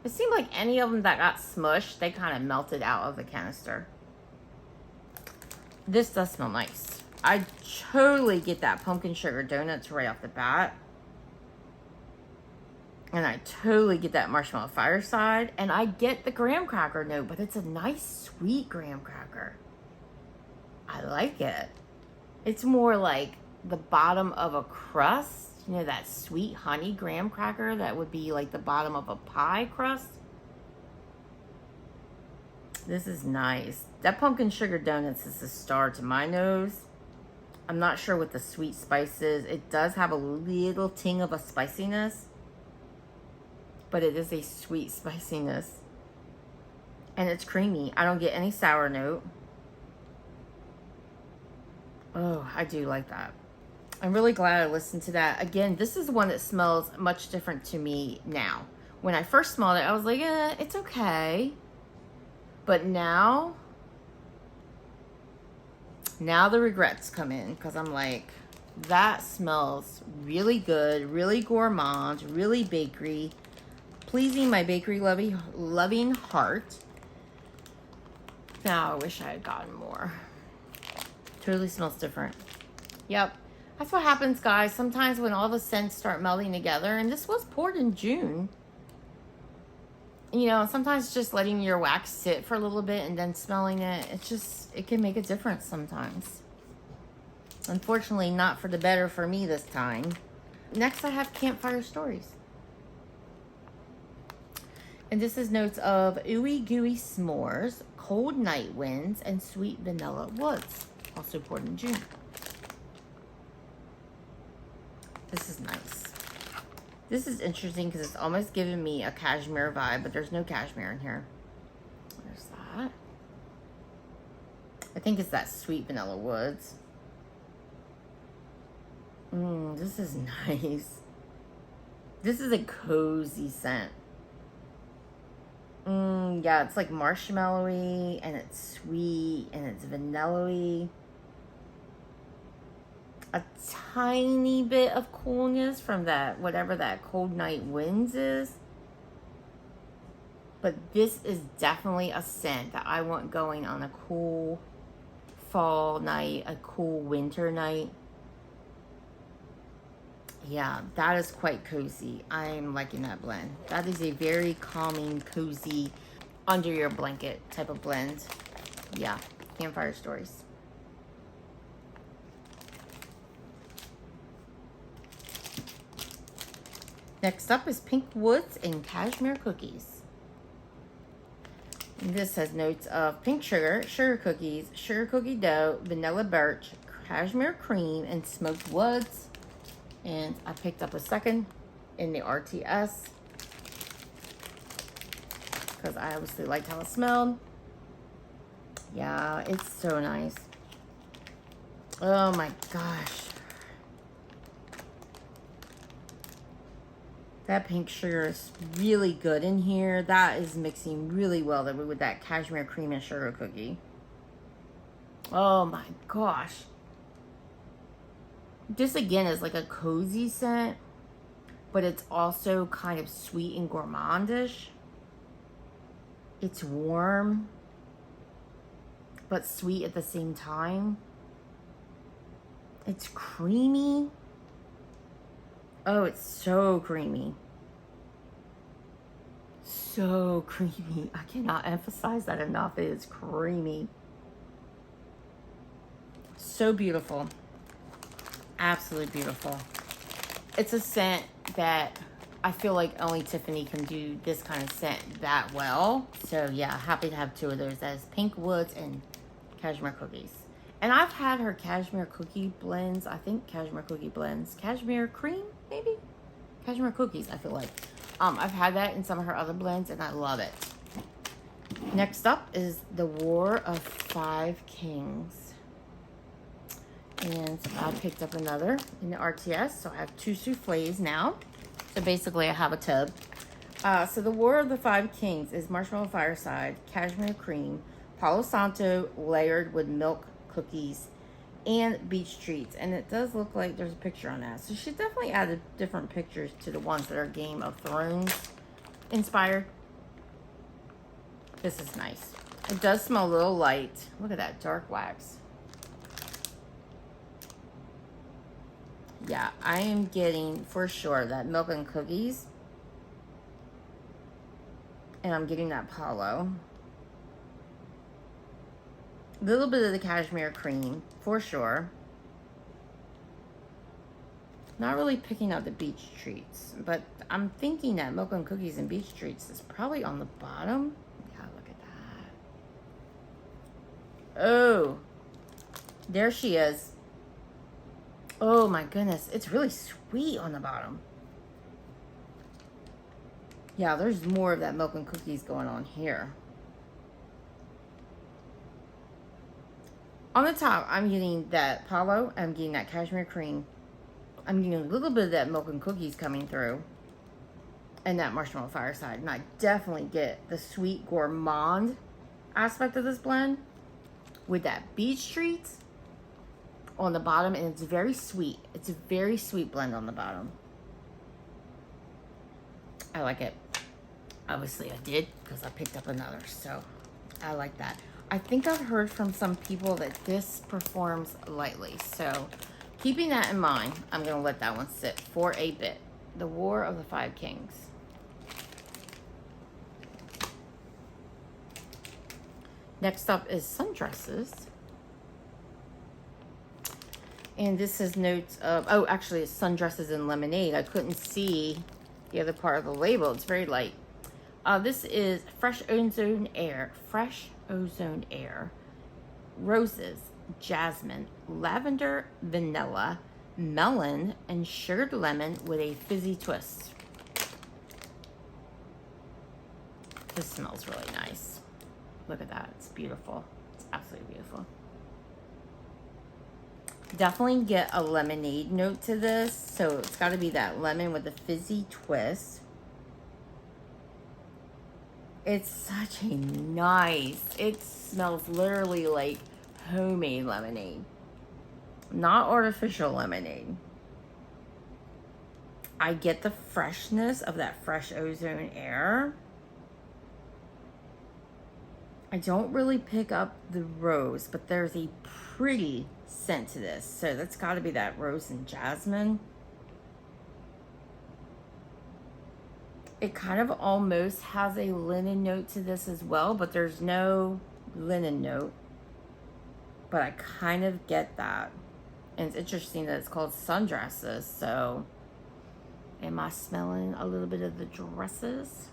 It seemed like any of them that got smushed, they kind of melted out of the canister. This does smell nice. I totally get that pumpkin sugar donuts right off the bat. And I totally get that marshmallow fireside. And I get the graham cracker note, but it's a nice sweet graham cracker. I like it. It's more like the bottom of a crust. You know, that sweet honey graham cracker that would be like the bottom of a pie crust. This is nice. That pumpkin sugar donuts is a star to my nose. I'm not sure what the sweet spice is. It does have a little ting of a spiciness, but it is a sweet spiciness. And it's creamy. I don't get any sour note. Oh, I do like that. I'm really glad I listened to that. Again, this is one that smells much different to me now. When I first smelled it, I was like, it's okay. But now the regrets come in, because I'm like, that smells really good, really gourmand, really bakery, pleasing my bakery loving heart. Now I wish I had gotten more. Totally smells different. Yep. That's what happens, guys. Sometimes when all the scents start melding together, and this was poured in June. You know, sometimes just letting your wax sit for a little bit and then smelling it, it can make a difference sometimes. Unfortunately, not for the better for me this time. Next, I have Campfire Stories. And this is notes of ooey gooey s'mores, cold night winds, and sweet vanilla woods. Also poured in June. This is nice. This is interesting because it's almost giving me a cashmere vibe, but there's no cashmere in here. There's that. I think it's that sweet vanilla woods. This is nice. This is a cozy scent. Yeah, it's like marshmallowy, and it's sweet, and it's vanilla-y. A tiny bit of coolness from that, whatever that cold night winds is. But this is definitely a scent that I want going on a cool fall night, a cool winter night. Yeah, that is quite cozy. I'm liking that blend. That is a very calming, cozy, under your blanket type of blend. Yeah, Campfire Stories. Next up is Pink Woods and Cashmere Cookies. And this has notes of pink sugar, sugar cookies, sugar cookie dough, vanilla birch, cashmere cream, and smoked woods. And I picked up a second in the RTS because I obviously liked how it smelled. Yeah, it's so nice. Oh my gosh. That pink sugar is really good in here. That is mixing really well with that cashmere cream and sugar cookie. Oh my gosh. This again is like a cozy scent, but it's also kind of sweet and gourmandish. It's warm, but sweet at the same time. It's creamy. Oh, it's so creamy. So creamy. I cannot emphasize that enough. It is creamy. So beautiful. Absolutely beautiful. It's a scent that I feel like only Tiffany can do this kind of scent that well. So yeah, happy to have two of those. That is Pink Woods and Cashmere Cookies. And I've had her cashmere cookie blends. I think cashmere cookie blends. Cashmere cream, maybe? Cashmere cookies, I feel like. I've had that in some of her other blends, and I love it. Next up is the War of Five Kings. And I picked up another in the RTS, so I have two souffles now. So basically, I have a tub. So the War of the Five Kings is marshmallow fireside, cashmere cream, Palo Santo layered with milk cookies, and beach treats. And it does look like there's a picture on that. So she definitely added different pictures to the ones that are Game of Thrones inspired. This is nice. It does smell a little light. Look at that dark wax. Yeah, I am getting for sure that milk and cookies. And I'm getting that Palo. A little bit of the cashmere cream, for sure. Not really picking out the beach treats, but I'm thinking that milk and cookies and beach treats is probably on the bottom. Yeah, look at that. Oh, there she is. Oh my goodness, it's really sweet on the bottom. Yeah, there's more of that milk and cookies going on here. On the top, I'm getting that Palo. I'm getting that cashmere cream. I'm getting a little bit of that milk and cookies coming through. And that marshmallow fireside. And I definitely get the sweet gourmand aspect of this blend with that beach treats on the bottom. And it's very sweet. It's a very sweet blend on the bottom. I like it. Obviously I did because I picked up another. So I like that. I think I've heard from some people that this performs lightly. So keeping that in mind, I'm going to let that one sit for a bit. The War of the Five Kings. Next up is sundresses. And this is notes of, oh, actually it's sundresses and lemonade. I couldn't see the other part of the label. It's very light. This is Fresh Ozone Air. Fresh Ozone Air. Roses, jasmine, lavender, vanilla, melon, and sugared lemon with a fizzy twist. This smells really nice. Look at that. It's beautiful. It's absolutely beautiful. Definitely get a lemonade note to this. So it's got to be that lemon with a fizzy twist. It's such a nice, it smells literally like homemade lemonade. Not artificial lemonade. I get the freshness of that Fresh Ozone Air. I don't really pick up the rose, but there's a pretty scent to this. So that's got to be that rose and jasmine. It kind of almost has a linen note to this as well, but there's no linen note. But I kind of get that. And it's interesting that it's called sundresses. So am I smelling a little bit of the dresses?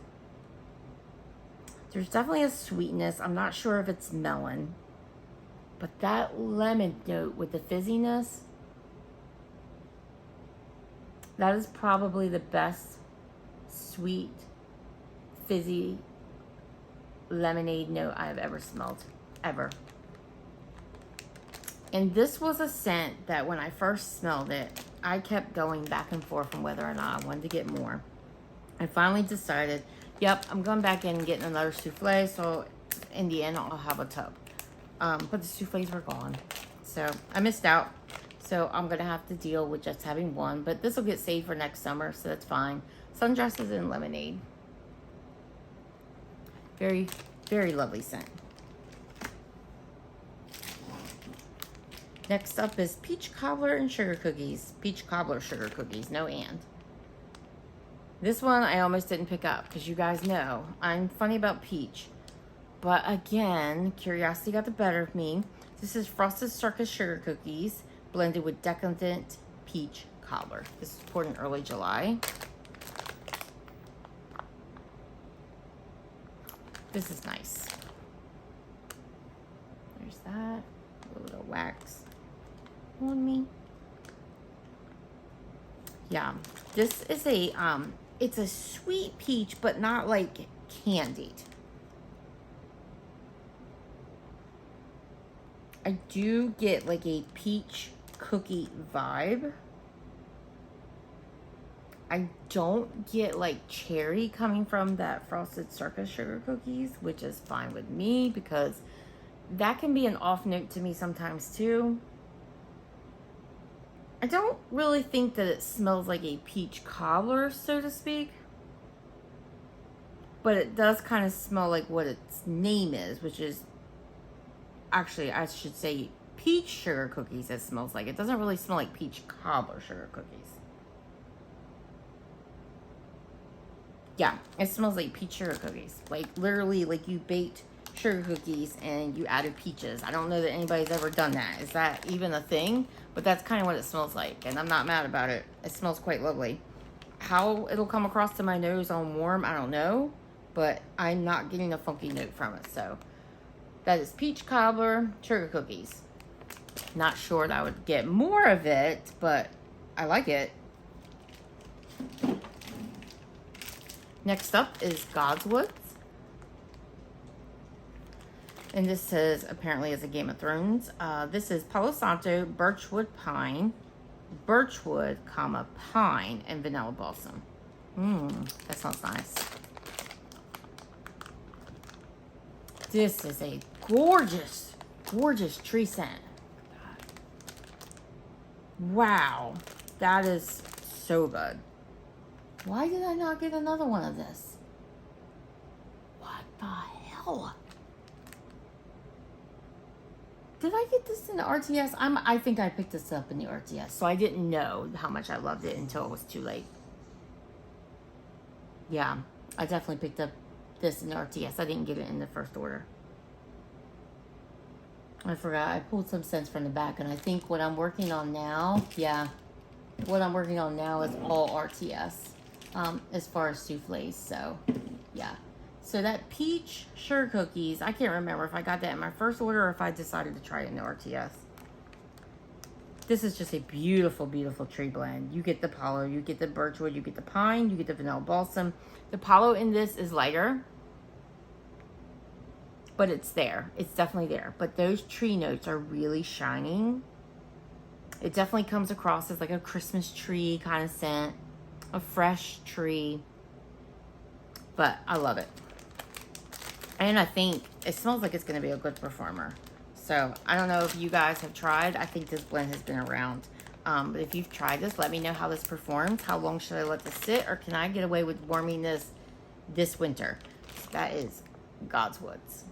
There's definitely a sweetness. I'm not sure if it's melon. But that lemon note with the fizziness, that is probably the best sweet, fizzy lemonade note I've ever smelled. Ever. And this was a scent that when I first smelled it, I kept going back and forth on whether or not I wanted to get more. I finally decided, yep, I'm going back in and getting another souffle, so in the end I'll have a tub. But the souffles were gone. So I missed out. So I'm going to have to deal with just having one. But this will get saved for next summer, so that's fine. Sundresses and lemonade. Very, very lovely scent. Next up is peach cobbler and sugar cookies. Peach cobbler sugar cookies, no and. This one I almost didn't pick up because you guys know I'm funny about peach. But again, curiosity got the better of me. This is Frosted Circus sugar cookies blended with decadent peach cobbler. This is poured in early July. This is nice. There's that. A little bit of wax on me. Yeah, this is a it's a sweet peach, but not like candied. I do get like a peach cookie vibe. I don't get like cherry coming from that Frosted Circus sugar cookies, which is fine with me because that can be an off note to me sometimes too. I don't really think that it smells like a peach cobbler, so to speak. But it does kind of smell like what its name is, which is, actually, I should say peach sugar cookies it smells like. It doesn't really smell like peach cobbler sugar cookies. Yeah, it smells like peach sugar cookies. Like, literally, like you baked sugar cookies and you added peaches. I don't know that anybody's ever done that. Is that even a thing? But that's kind of what it smells like, and I'm not mad about it. It smells quite lovely. How it'll come across to my nose on warm, I don't know, but I'm not getting a funky note from it. So that is peach cobbler sugar cookies. Not sure that I would get more of it, but I like it. Next up is Godswoods. And this says, apparently it's a Game of Thrones. This is Palo Santo, Birchwood Pine, Birchwood, comma, Pine, and Vanilla Balsam. That sounds nice. This is a gorgeous, gorgeous tree scent. Wow, that is so good. Why did I not get another one of this? What the hell? Did I get this in the RTS? I think I picked this up in the RTS, so I didn't know how much I loved it until it was too late. Yeah, I definitely picked up this in the RTS. I didn't get it in the first order. I forgot. I pulled some scents from the back, and I think what I'm working on now, yeah, what I'm working on now is all RTS, as far as souffles. So, yeah. So that peach sugar cookies, I can't remember if I got that in my first order or if I decided to try it in the RTS. This is just a beautiful, beautiful tree blend. You get the Palo, you get the Birchwood, you get the Pine, you get the Vanilla Balsam. The Palo in this is lighter, but it's there. It's definitely there. But those tree notes are really shining. It definitely comes across as like a Christmas tree kind of scent, a fresh tree. But I love it. And I think it smells like it's going to be a good performer. So I don't know if you guys have tried. I think this blend has been around. But if you've tried this, let me know how this performs. How long should I let this sit? Or can I get away with warming this winter? That is God's Woods.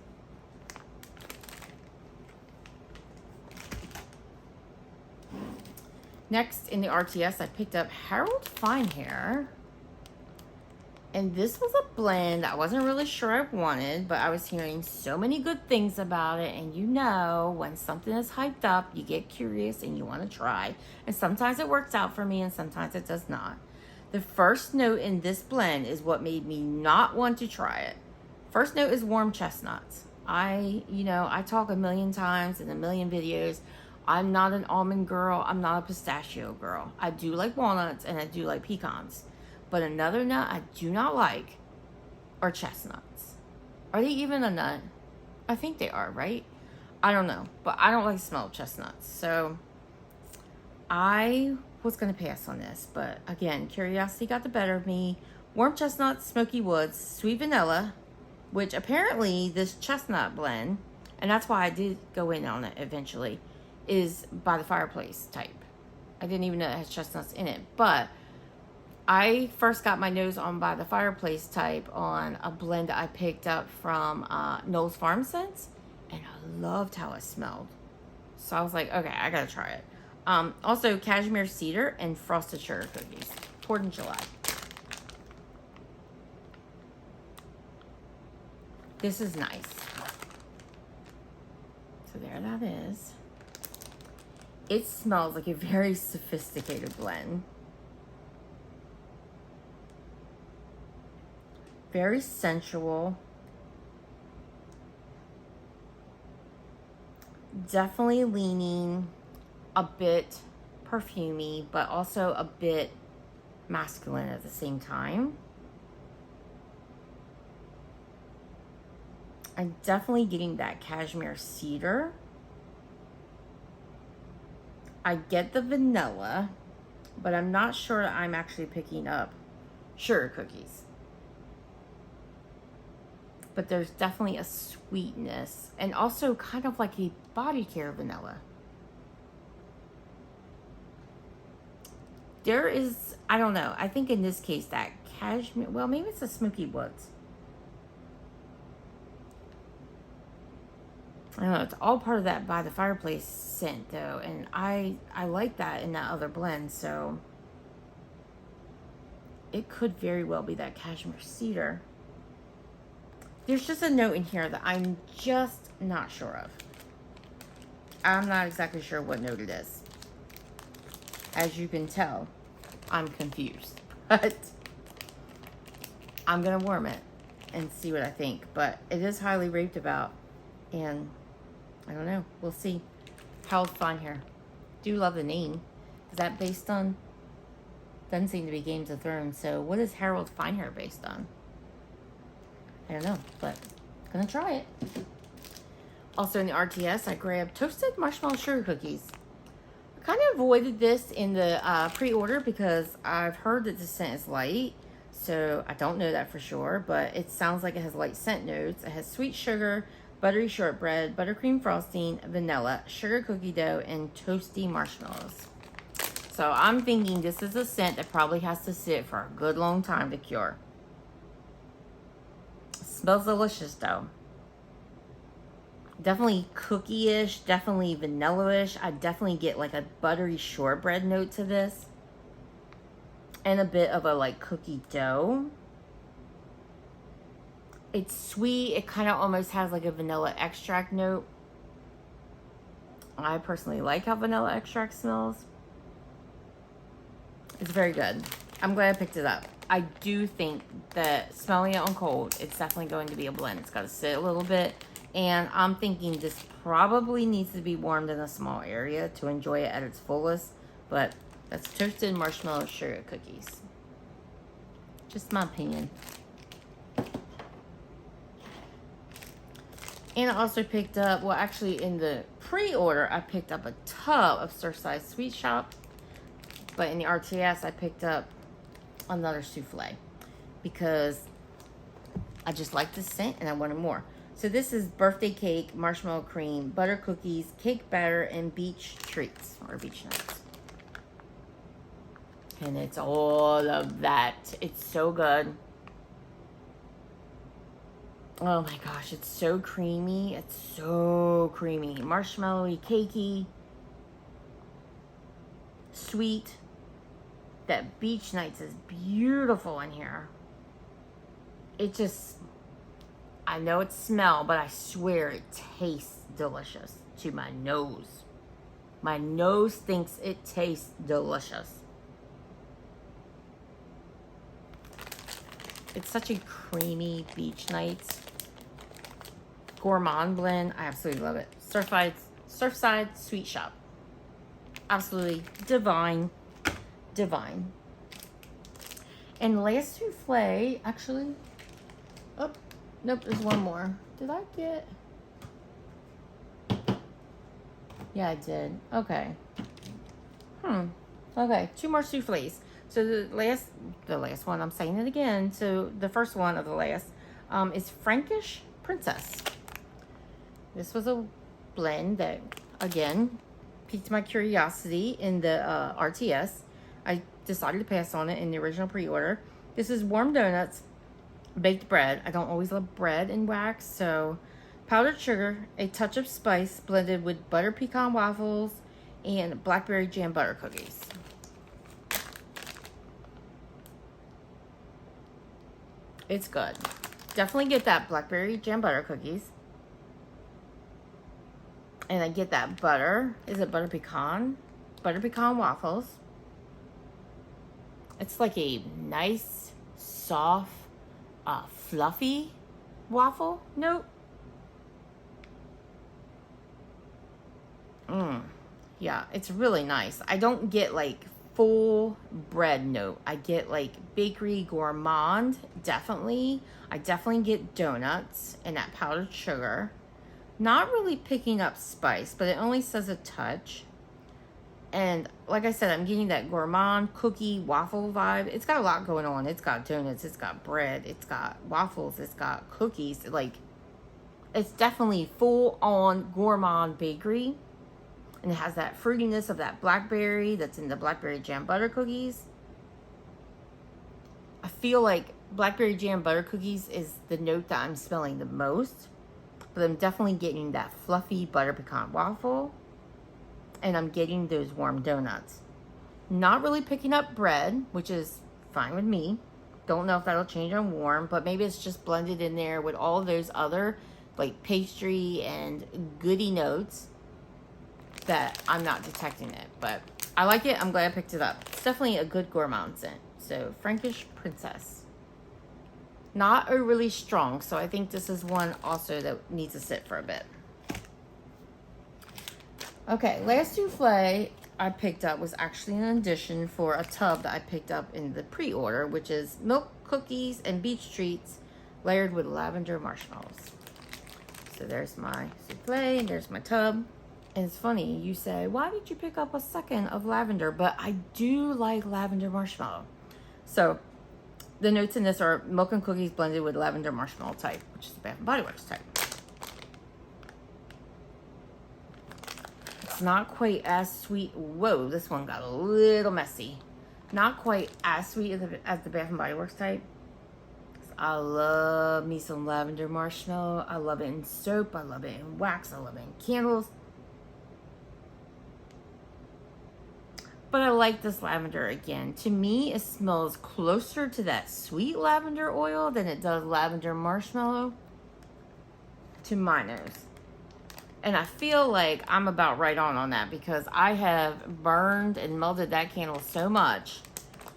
Next in the RTS, I picked up Harold Fine Hair. And this was a blend I wasn't really sure I wanted, but I was hearing so many good things about it. And you know, when something is hyped up, you get curious and you want to try. And sometimes it works out for me and sometimes it does not. The first note in this blend is what made me not want to try it. First note is warm chestnuts. I talk a million times in a million videos. I'm not an almond girl. I'm not a pistachio girl. I do like walnuts and I do like pecans. But another nut I do not like are chestnuts. Are they even a nut? I think they are, right? I don't know. But I don't like the smell of chestnuts. So I was going to pass on this. But again, curiosity got the better of me. Warm chestnuts, smoky woods, sweet vanilla, which apparently this chestnut blend, and that's why I did go in on it eventually, is by the fireplace type. I didn't even know it has chestnuts in it. But I first got my nose on by the fireplace type on a blend that I picked up from Noel's Farm Scents, and I loved how it smelled. So I was like, okay, I gotta try it. Also, cashmere cedar and frosted sugar cookies, 4th of July. This is nice. So there that is. It smells like a very sophisticated blend. Very sensual. Definitely leaning a bit perfumey, but also a bit masculine at the same time. I'm definitely getting that cashmere cedar. I get the vanilla, but I'm not sure that I'm actually picking up sugar cookies. But there's definitely a sweetness and also kind of like a body care vanilla. There is, I don't know, I think in this case that cashmere, well, maybe it's a smoky woods. I don't know, it's all part of that by the fireplace scent though, and I like that in that other blend, so it could very well be that cashmere cedar. There's just a note in here that I'm just not sure of. I'm not exactly sure what note it is. As you can tell, I'm confused. But I'm going to warm it and see what I think. But it is highly raved about. And I don't know. We'll see. Harold Fine Hair. Do love the name. Is that based on? Doesn't seem to be Games of Thrones. So what is Harold Fine Hair based on? I don't know, but I'm gonna try it. Also in the RTS, I grabbed toasted marshmallow sugar cookies. I kind of avoided this in the pre-order because I've heard that the scent is light. So I don't know that for sure, but it sounds like it has light scent notes. It has sweet sugar, buttery shortbread, buttercream frosting, vanilla, sugar cookie dough, and toasty marshmallows. So I'm thinking this is a scent that probably has to sit for a good long time to cure. Smells delicious though. Definitely cookie-ish, definitely vanilla-ish. I definitely get like a buttery shortbread note to this. And a bit of a like cookie dough. It's sweet. It kind of almost has like a vanilla extract note. I personally like how vanilla extract smells. It's very good. I'm glad I picked it up. I do think that smelling it on cold, it's definitely going to be a blend. It's got to sit a little bit. And I'm thinking this probably needs to be warmed in a small area to enjoy it at its fullest. But that's toasted marshmallow sugar cookies. Just my opinion. And I also picked up, well actually in the pre-order, I picked up a tub of Surfside Sweet Shop. But in the RTS, I picked up another souffle. Because I just like the scent and I wanted more. So this is birthday cake, marshmallow cream, butter cookies, cake batter, and beach treats, or beach nuts. And it's all of that. It's so good. Oh my gosh, it's so creamy. It's so creamy. Marshmallowy, cakey, sweet. That beach nights is beautiful in here. It just, I know it smells, but I swear it tastes delicious to my nose. My nose thinks it tastes delicious. It's such a creamy beach nights. Gourmand blend. I absolutely love it. Surfside Sweet Shop. Absolutely divine. Divine. And last souffle, actually, oh, nope, there's one more. Did I get? Yeah, I did. Okay. Okay, 2 more souffles. So the last one, I'm saying it again. So the first one of the last is Frankish Princess. This was a blend that, again, piqued my curiosity in the RTS. I decided to pass on it in the original pre-order. This is warm donuts, baked bread. I don't always love bread in wax, so powdered sugar, a touch of spice blended with butter pecan waffles and blackberry jam butter cookies. It's good. Definitely get that blackberry jam butter cookies. And I get that butter. Is it butter pecan? Butter pecan waffles. It's like a nice, soft, fluffy waffle note. Yeah, it's really nice. I don't get like full bread note. I get like bakery gourmand, definitely. I definitely get donuts and that powdered sugar. Not really picking up spice, but it only says a touch. And like I said, I'm getting that gourmand cookie waffle vibe. It's got a lot going on. It's got donuts, it's got bread, it's got waffles, it's got cookies. Like, it's definitely full on gourmand bakery. And it has that fruitiness of that blackberry that's in the blackberry jam butter cookies. I feel like blackberry jam butter cookies is the note that I'm smelling the most. But I'm definitely getting that fluffy butter pecan waffle. And I'm getting those warm donuts. Not really picking up bread, which is fine with me. Don't know if that'll change on warm, but maybe it's just blended in there with all those other like pastry and goody notes that I'm not detecting it. But I like it. I'm glad I picked it up. It's definitely a good gourmand scent. So Frankish Princess. Not overly strong, so I think this is one also that needs to sit for a bit. Okay, last souffle I picked up was actually an addition for a tub that I picked up in the pre-order, which is milk cookies and beach treats layered with lavender marshmallows. So there's my souffle and there's my tub. And it's funny, you say, why did you pick up a second of lavender? But I do like lavender marshmallow. So the notes in this are milk and cookies blended with lavender marshmallow type, which is the Bath & Body Works type. It's not quite as sweet. Whoa, this one got a little messy. Not quite as sweet as the Bath & Body Works type. I love me some lavender marshmallow. I love it in soap. I love it in wax. I love it in candles. But I like this lavender again. To me, it smells closer to that sweet lavender oil than it does lavender marshmallow to my nose. And I feel like I'm about right on that because I have burned and melted that candle so much.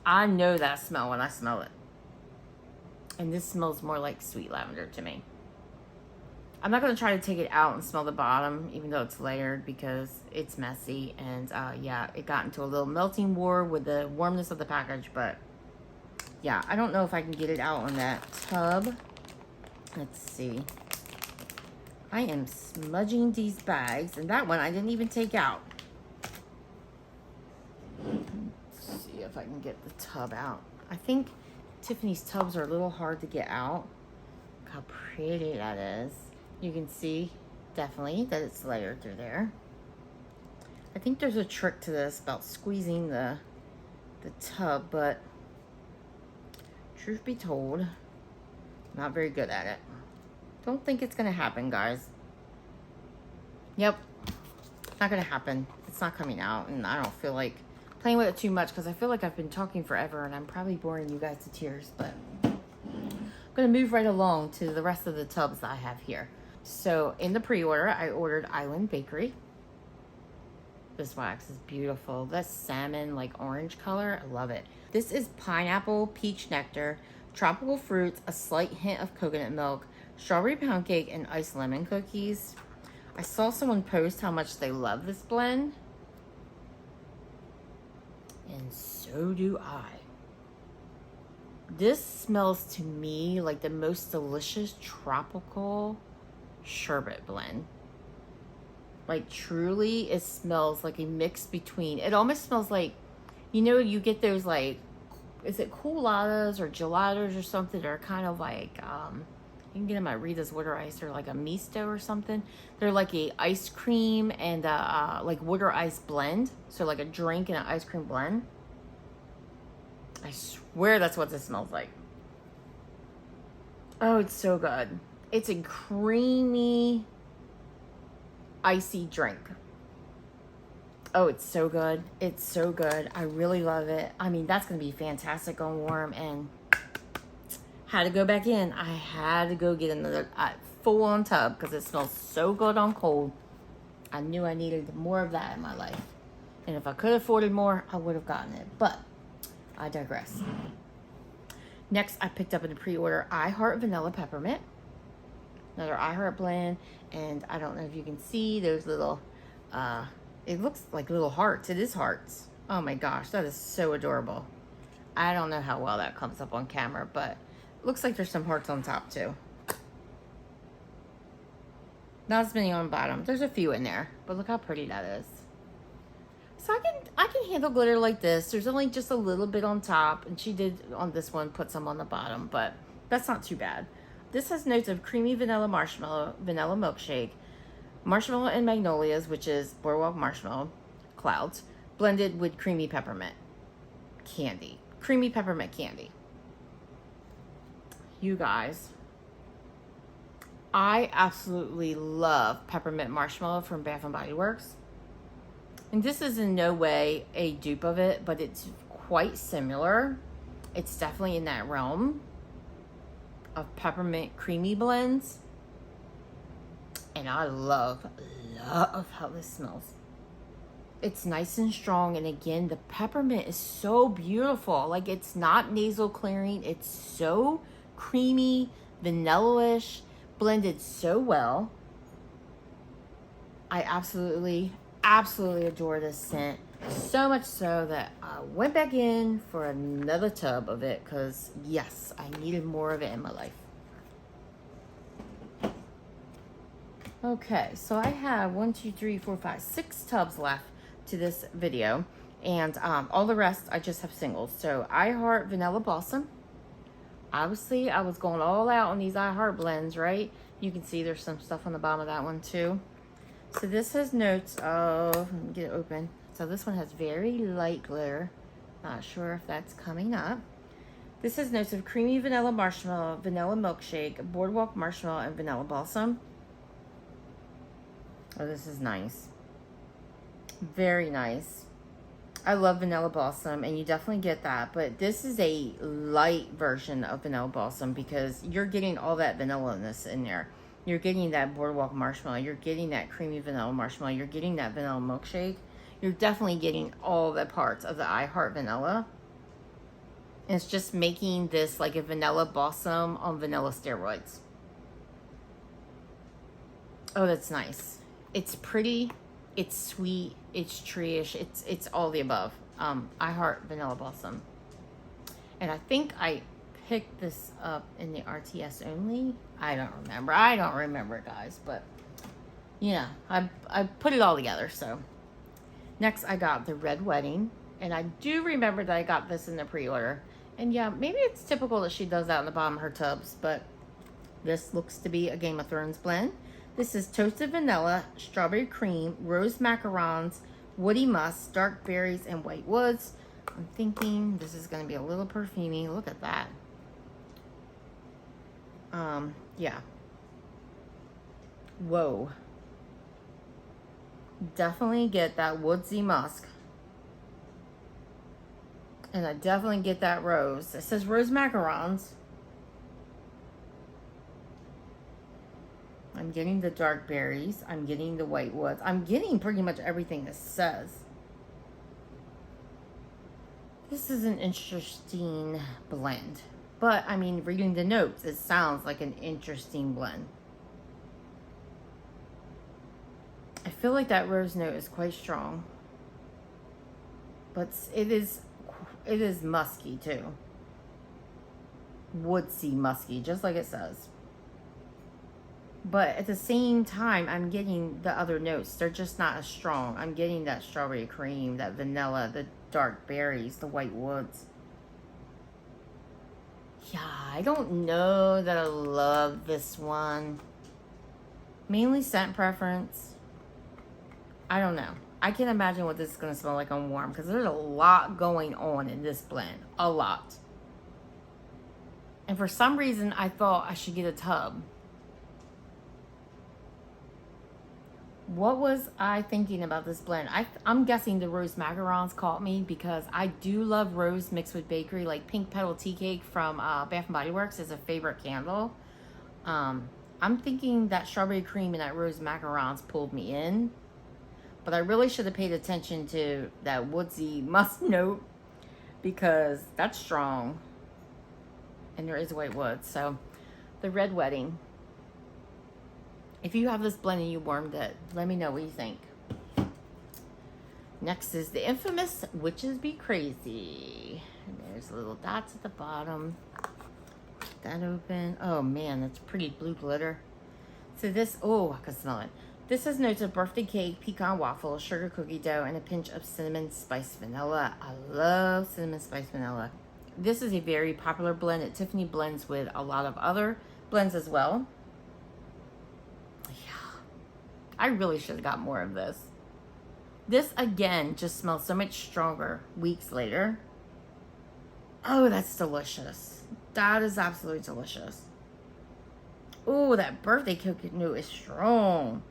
I know that smell when I smell it. And this smells more like sweet lavender to me. I'm not going to try to take it out and smell the bottom, even though it's layered, because it's messy. And yeah, it got into a little melting war with the warmness of the package. But yeah, I don't know if I can get it out on that tub. Let's see. I am smudging these bags. And that one I didn't even take out. Let's see if I can get the tub out. I think Tiffany's tubs are a little hard to get out. Look how pretty that is. You can see definitely that it's layered through there. I think there's a trick to this about squeezing the tub, but truth be told, I'm not very good at it. Don't think it's gonna happen, guys. Yep, not gonna happen. It's not coming out, and I don't feel like playing with it too much because I feel like I've been talking forever and I'm probably boring you guys to tears, but I'm gonna move right along to the rest of the tubs that I have here. So in the pre-order, I ordered Island Bakery. This wax is beautiful. That salmon, like orange color, I love it. This is pineapple, peach nectar, tropical fruits, a slight hint of coconut milk, strawberry pound cake, and iced lemon cookies. I saw someone post how much they love this blend. And so do I. This smells to me like the most delicious tropical sherbet blend. Like truly, it smells like a mix between, it almost smells like, you know, you get those like, is it cooladas or gelatos or something that are kind of like, you can get them at Rita's Water Ice or like a misto or something. They're like a ice cream and like water ice blend. So like a drink and an ice cream blend. I swear that's what this smells like. Oh, it's so good. It's a creamy, icy drink. Oh, it's so good. It's so good. I really love it. I mean, that's going to be fantastic on warm, and had to go back in. I had to go get another full-on tub because it smells so good on cold. I knew I needed more of that in my life. And if I could have afforded more, I would have gotten it. But I digress. Next, I picked up in the pre-order I Heart Vanilla Peppermint. Another I Heart blend. And I don't know if you can see those little, it looks like little hearts. It is hearts. Oh my gosh, that is so adorable. I don't know how well that comes up on camera, but it looks like there's some hearts on top too. Not as many on the bottom. There's a few in there, but look how pretty that is. So I can handle glitter like this. There's only just a little bit on top, and she did on this one put some on the bottom, but that's not too bad. This has notes of creamy vanilla marshmallow, vanilla milkshake, marshmallow and magnolias, which is boardwalk marshmallow clouds, blended with creamy peppermint candy. Creamy peppermint candy. You guys, I absolutely love peppermint marshmallow from Bath & Body Works. And this is in no way a dupe of it, but it's quite similar. It's definitely in that realm of peppermint creamy blends. And I love how this smells. It's nice and strong. And again, the peppermint is so beautiful. Like, it's not nasal clearing. It's so creamy, vanilla-ish, blended so well. I absolutely adore this scent. So much so that I went back in for another tub of it because, yes, I needed more of it in my life. Okay, so I have 1, 2, 3, 4, 5, 6 tubs left to this video, and all the rest I just have singles. So I Heart Vanilla Blossom. Obviously, I was going all out on these I Heart blends, right? You can see there's some stuff on the bottom of that one too. So this has notes of, let me get it open. So this one has very light glitter. Not sure if that's coming up. This has notes of creamy vanilla marshmallow, vanilla milkshake, boardwalk marshmallow, and vanilla blossom. Oh, this is nice. Very nice. I love vanilla blossom, and you definitely get that, but this is a light version of vanilla blossom because you're getting all that vanilla-ness in there. You're getting that boardwalk marshmallow. You're getting that creamy vanilla marshmallow. You're getting that vanilla milkshake. You're definitely getting all the parts of the I Heart Vanilla. And it's just making this like a vanilla blossom on vanilla steroids. Oh, that's nice. It's pretty, it's sweet, it's tree-ish, it's all the above. I Heart Vanilla Blossom. And I think I picked this up in the RTS only. I don't remember, guys, but you know, I put it all together. So next I got the Red Wedding, and I do remember that I got this in the pre-order. And yeah, maybe it's typical that she does that on the bottom of her tubs, but this looks to be a Game of Thrones blend. This is toasted vanilla, strawberry cream, rose macarons, woody musk, dark berries, and white woods. I'm thinking this is going to be a little perfumey. Look at that. Yeah. Whoa. Definitely get that woodsy musk. And I definitely get that rose. It says rose macarons. I'm getting the dark berries. I'm getting the white woods. I'm getting pretty much everything it says. This is an interesting blend. But, I mean, reading the notes, it sounds like an interesting blend. I feel like that rose note is quite strong. But it is musky, too. Woodsy musky, just like it says. But at the same time, I'm getting the other notes. They're just not as strong. I'm getting that strawberry cream, that vanilla, the dark berries, the white woods. Yeah, I don't know that I love this one. Mainly scent preference. I don't know. I can't imagine what this is going to smell like on warm because there's a lot going on in this blend. A lot. And for some reason, I thought I should get a tub. What was I thinking about this blend? I'm guessing the rose macarons caught me because I do love rose mixed with bakery. Like Pink Petal Tea Cake from Bath & Body Works is a favorite candle. I'm thinking that strawberry cream and that rose macarons pulled me in. But I really should have paid attention to that woodsy musk note because that's strong. And there is white wood. So the Red Wedding. If you have this blend and you warmed it, let me know what you think. Next is the infamous Witches Be Crazy. And there's little dots at the bottom. Get that open. Oh man, that's pretty blue glitter. So this, oh, I can smell it. This has notes of birthday cake, pecan waffle, sugar cookie dough, and a pinch of cinnamon spice vanilla. I love cinnamon spice vanilla. This is a very popular blend that Tiffany blends with a lot of other blends as well. I really should have got more of this. This, again, just smells so much stronger weeks later. Oh, that's delicious. That is absolutely delicious. Oh, that birthday cake note is strong.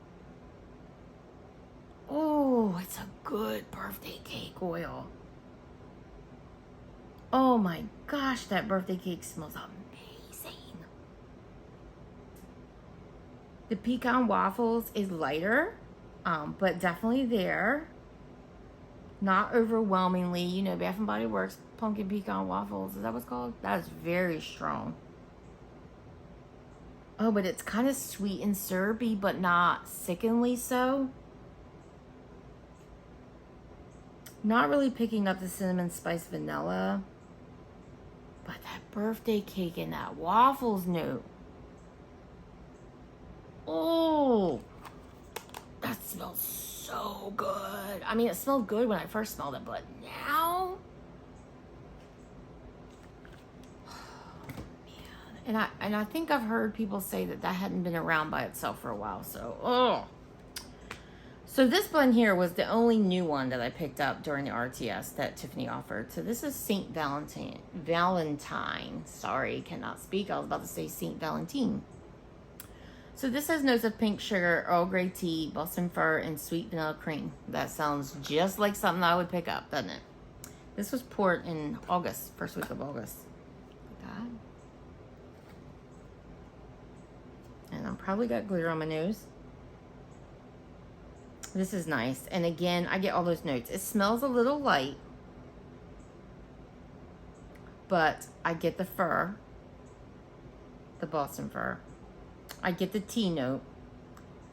Oh, it's a good birthday cake oil. Oh my gosh, that birthday cake smells amazing. The pecan waffles is lighter, but definitely there. Not overwhelmingly. You know, Bath & Body Works pumpkin pecan waffles. Is that what's called? That is very strong. Oh, but it's kind of sweet and syrupy, but not sickeningly so. Not really picking up the cinnamon spice vanilla. But that birthday cake and that waffles note. Oh, so good. I mean, it smelled good when I first smelled it, but now, man. And I think I've heard people say that hadn't been around by itself for a while. So, oh. So this blend here was the only new one that I picked up during the RTS that Tiffany offered. So this is Saint Valentine. Sorry, cannot speak. I was about to say Saint Valentine. So this has notes of pink sugar, Earl Grey tea, Boston fir, and sweet vanilla cream. That sounds just like something I would pick up, doesn't it? This was poured in August, first week of August. Like that. And I'm probably got glitter on my nose. This is nice. And again, I get all those notes. It smells a little light, but I get the fir, the Boston fir. I get the tea note.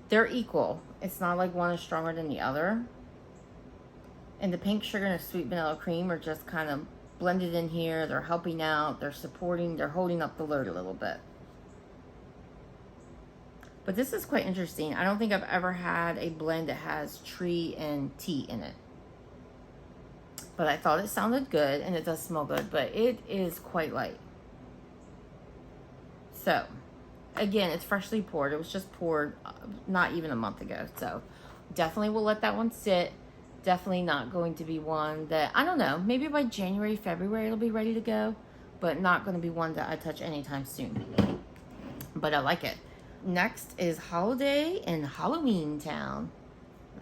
They're equal. It's not like one is stronger than the other. And the pink sugar and the sweet vanilla cream are just kind of blended in here. They're helping out. They're supporting. They're holding up the load a little bit. But this is quite interesting. I don't think I've ever had a blend that has tree and tea in it. But I thought it sounded good, and it does smell good, but it is quite light. So, again, it's freshly poured. It was just poured not even a month ago. So, definitely will let that one sit. Definitely not going to be one that, I don't know, maybe by January, February it'll be ready to go. But not going to be one that I touch anytime soon. But I like it. Next is Holiday in Halloween Town.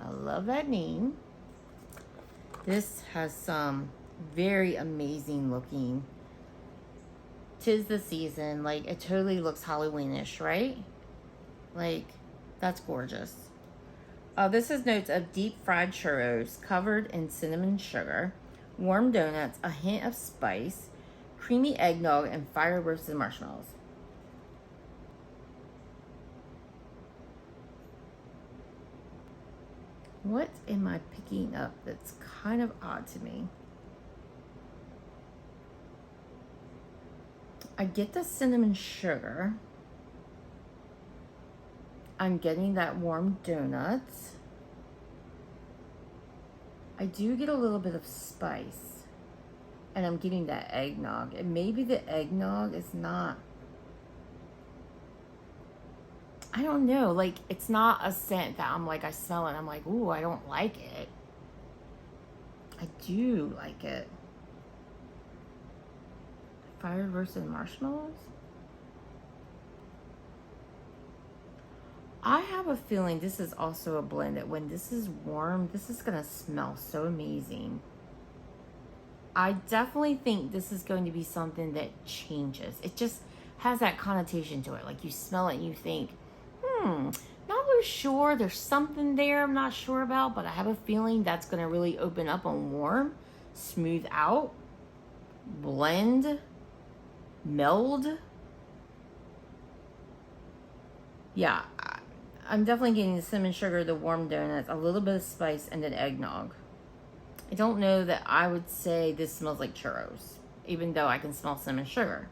I love that name. This has some very amazing looking. 'Tis the season. Like, it totally looks Halloweenish, right? Like, that's gorgeous. This has notes of deep fried churros covered in cinnamon sugar, warm donuts, a hint of spice, creamy eggnog, and fire roasted marshmallows. What am I picking up that's kind of odd to me? I get the cinnamon sugar. I'm getting that warm donuts. I do get a little bit of spice. And I'm getting that eggnog. And maybe the eggnog is not, I don't know, like, it's not a scent that I'm like, I smell it, I'm like, ooh, I don't like it. I do like it. Fire roasted marshmallows? I have a feeling this is also a blend that when this is warm, this is gonna smell so amazing. I definitely think this is going to be something that changes. It just has that connotation to it. Like, you smell it and you think, not really sure. There's something there I'm not sure about, but I have a feeling that's going to really open up on warm, smooth out, blend, meld. Yeah, I'm definitely getting the cinnamon sugar, the warm donuts, a little bit of spice, and then eggnog. I don't know that I would say this smells like churros, even though I can smell cinnamon sugar.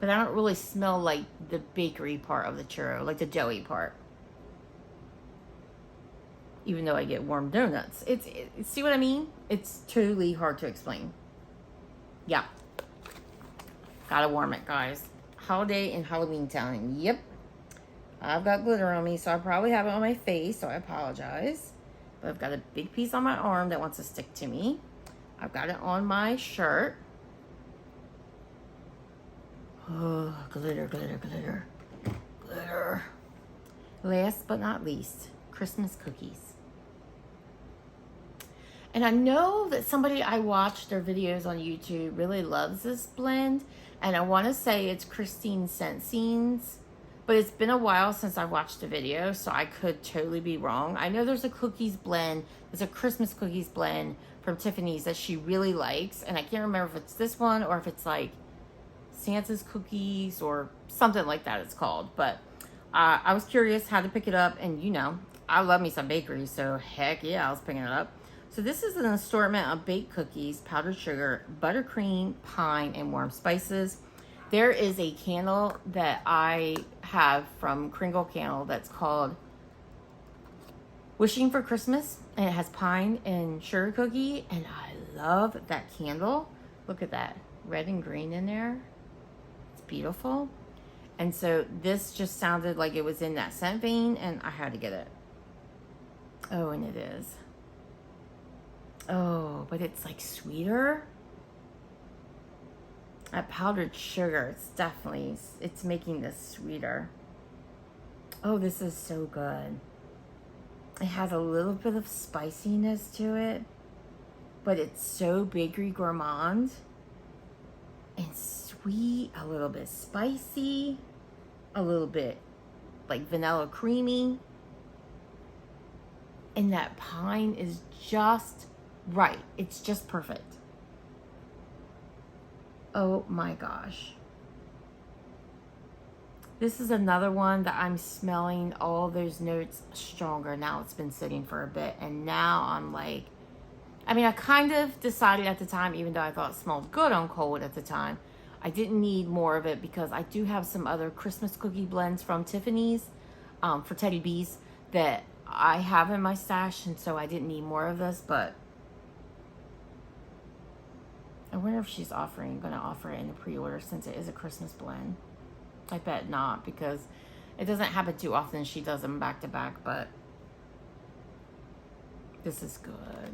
But I don't really smell like the bakery part of the churro, like the doughy part. Even though I get warm donuts. See what I mean? It's totally hard to explain. Yeah. Gotta warm it, guys. Holiday in Halloween Town. Yep. I've got glitter on me, so I probably have it on my face, so I apologize. But I've got a big piece on my arm that wants to stick to me. I've got it on my shirt. Oh, glitter, glitter, glitter, glitter. Last but not least, Christmas cookies. And I know that somebody I watched their videos on YouTube really loves this blend. And I want to say it's Christine Sensines. But it's been a while since I watched the video, so I could totally be wrong. I know there's a cookies blend. There's a Christmas cookies blend from Tiffany's that she really likes. And I can't remember if it's this one or if it's like Santa's cookies or something like that it's called. But I was curious how to pick it up, and you know, I love me some bakery, so heck yeah, I was picking it up. So this is an assortment of baked cookies, powdered sugar, buttercream, pine, and warm spices. There is a candle that I have from Kringle Candle that's called Wishing for Christmas, and it has pine and sugar cookie, and I love that candle. Look at that red and green in there. It's beautiful. And so this just sounded like it was in that scent vein, and I had to get it. Oh, and it is. Oh, but it's like sweeter. That powdered sugar, it's making this sweeter. Oh, this is so good. It has a little bit of spiciness to it, but it's so bakery gourmand and sweet, a little bit spicy, a little bit like vanilla creamy. And that pine is just right. It's just perfect. Oh my gosh. This is another one that I'm smelling all those notes stronger. Now it's been sitting for a bit, and now I'm like, I mean, I kind of decided at the time, even though I thought it smelled good on cold at the time, I didn't need more of it because I do have some other Christmas cookie blends from Tiffany's for Teddy Bees that I have in my stash, and so I didn't need more of this. But I wonder if she's going to offer it in the pre-order since it is a Christmas blend. I bet not, because it doesn't happen too often. She does them back to back, but this is good.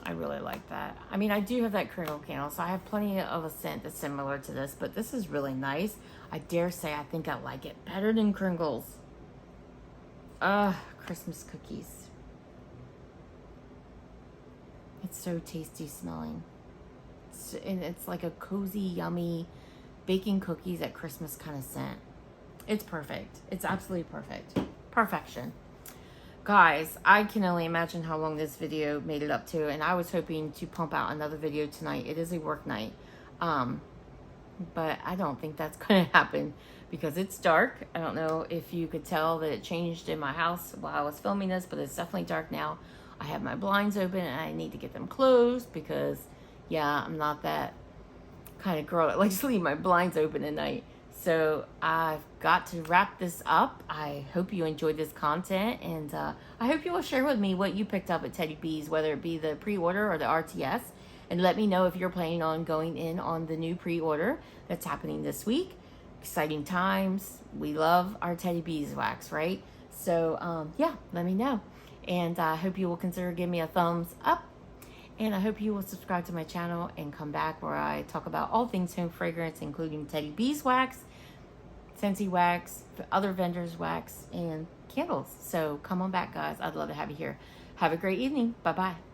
I really like that. I mean, I do have that Kringle candle, so I have plenty of a scent that's similar to this, but this is really nice. I dare say I think I like it better than Kringles. Christmas cookies. It's so tasty smelling. And it's like a cozy, yummy baking cookies at Christmas kind of scent. It's perfect. It's absolutely perfect. Perfection. Guys, I can only imagine how long this video made it up to, and I was hoping to pump out another video tonight. It is a work night, but I don't think that's going to happen because it's dark. I don't know if you could tell that it changed in my house while I was filming this, but it's definitely dark now. I have my blinds open, and I need to get them closed because, yeah, I'm not that kind of girl that likes to leave my blinds open at night. So I've got to wrap this up. I hope you enjoyed this content, and I hope you will share with me what you picked up at Teddy Bees, whether it be the pre-order or the RTS, and let me know if you're planning on going in on the new pre-order that's happening this week. Exciting times. We love our Teddy Bees wax, right? So yeah, let me know, and I hope you will consider giving me a thumbs up. And I hope you will subscribe to my channel and come back where I talk about all things home fragrance, including Teddy Bees wax, Scentsy wax, other vendors wax, and candles. So come on back, guys. I'd love to have you here. Have a great evening. Bye-bye.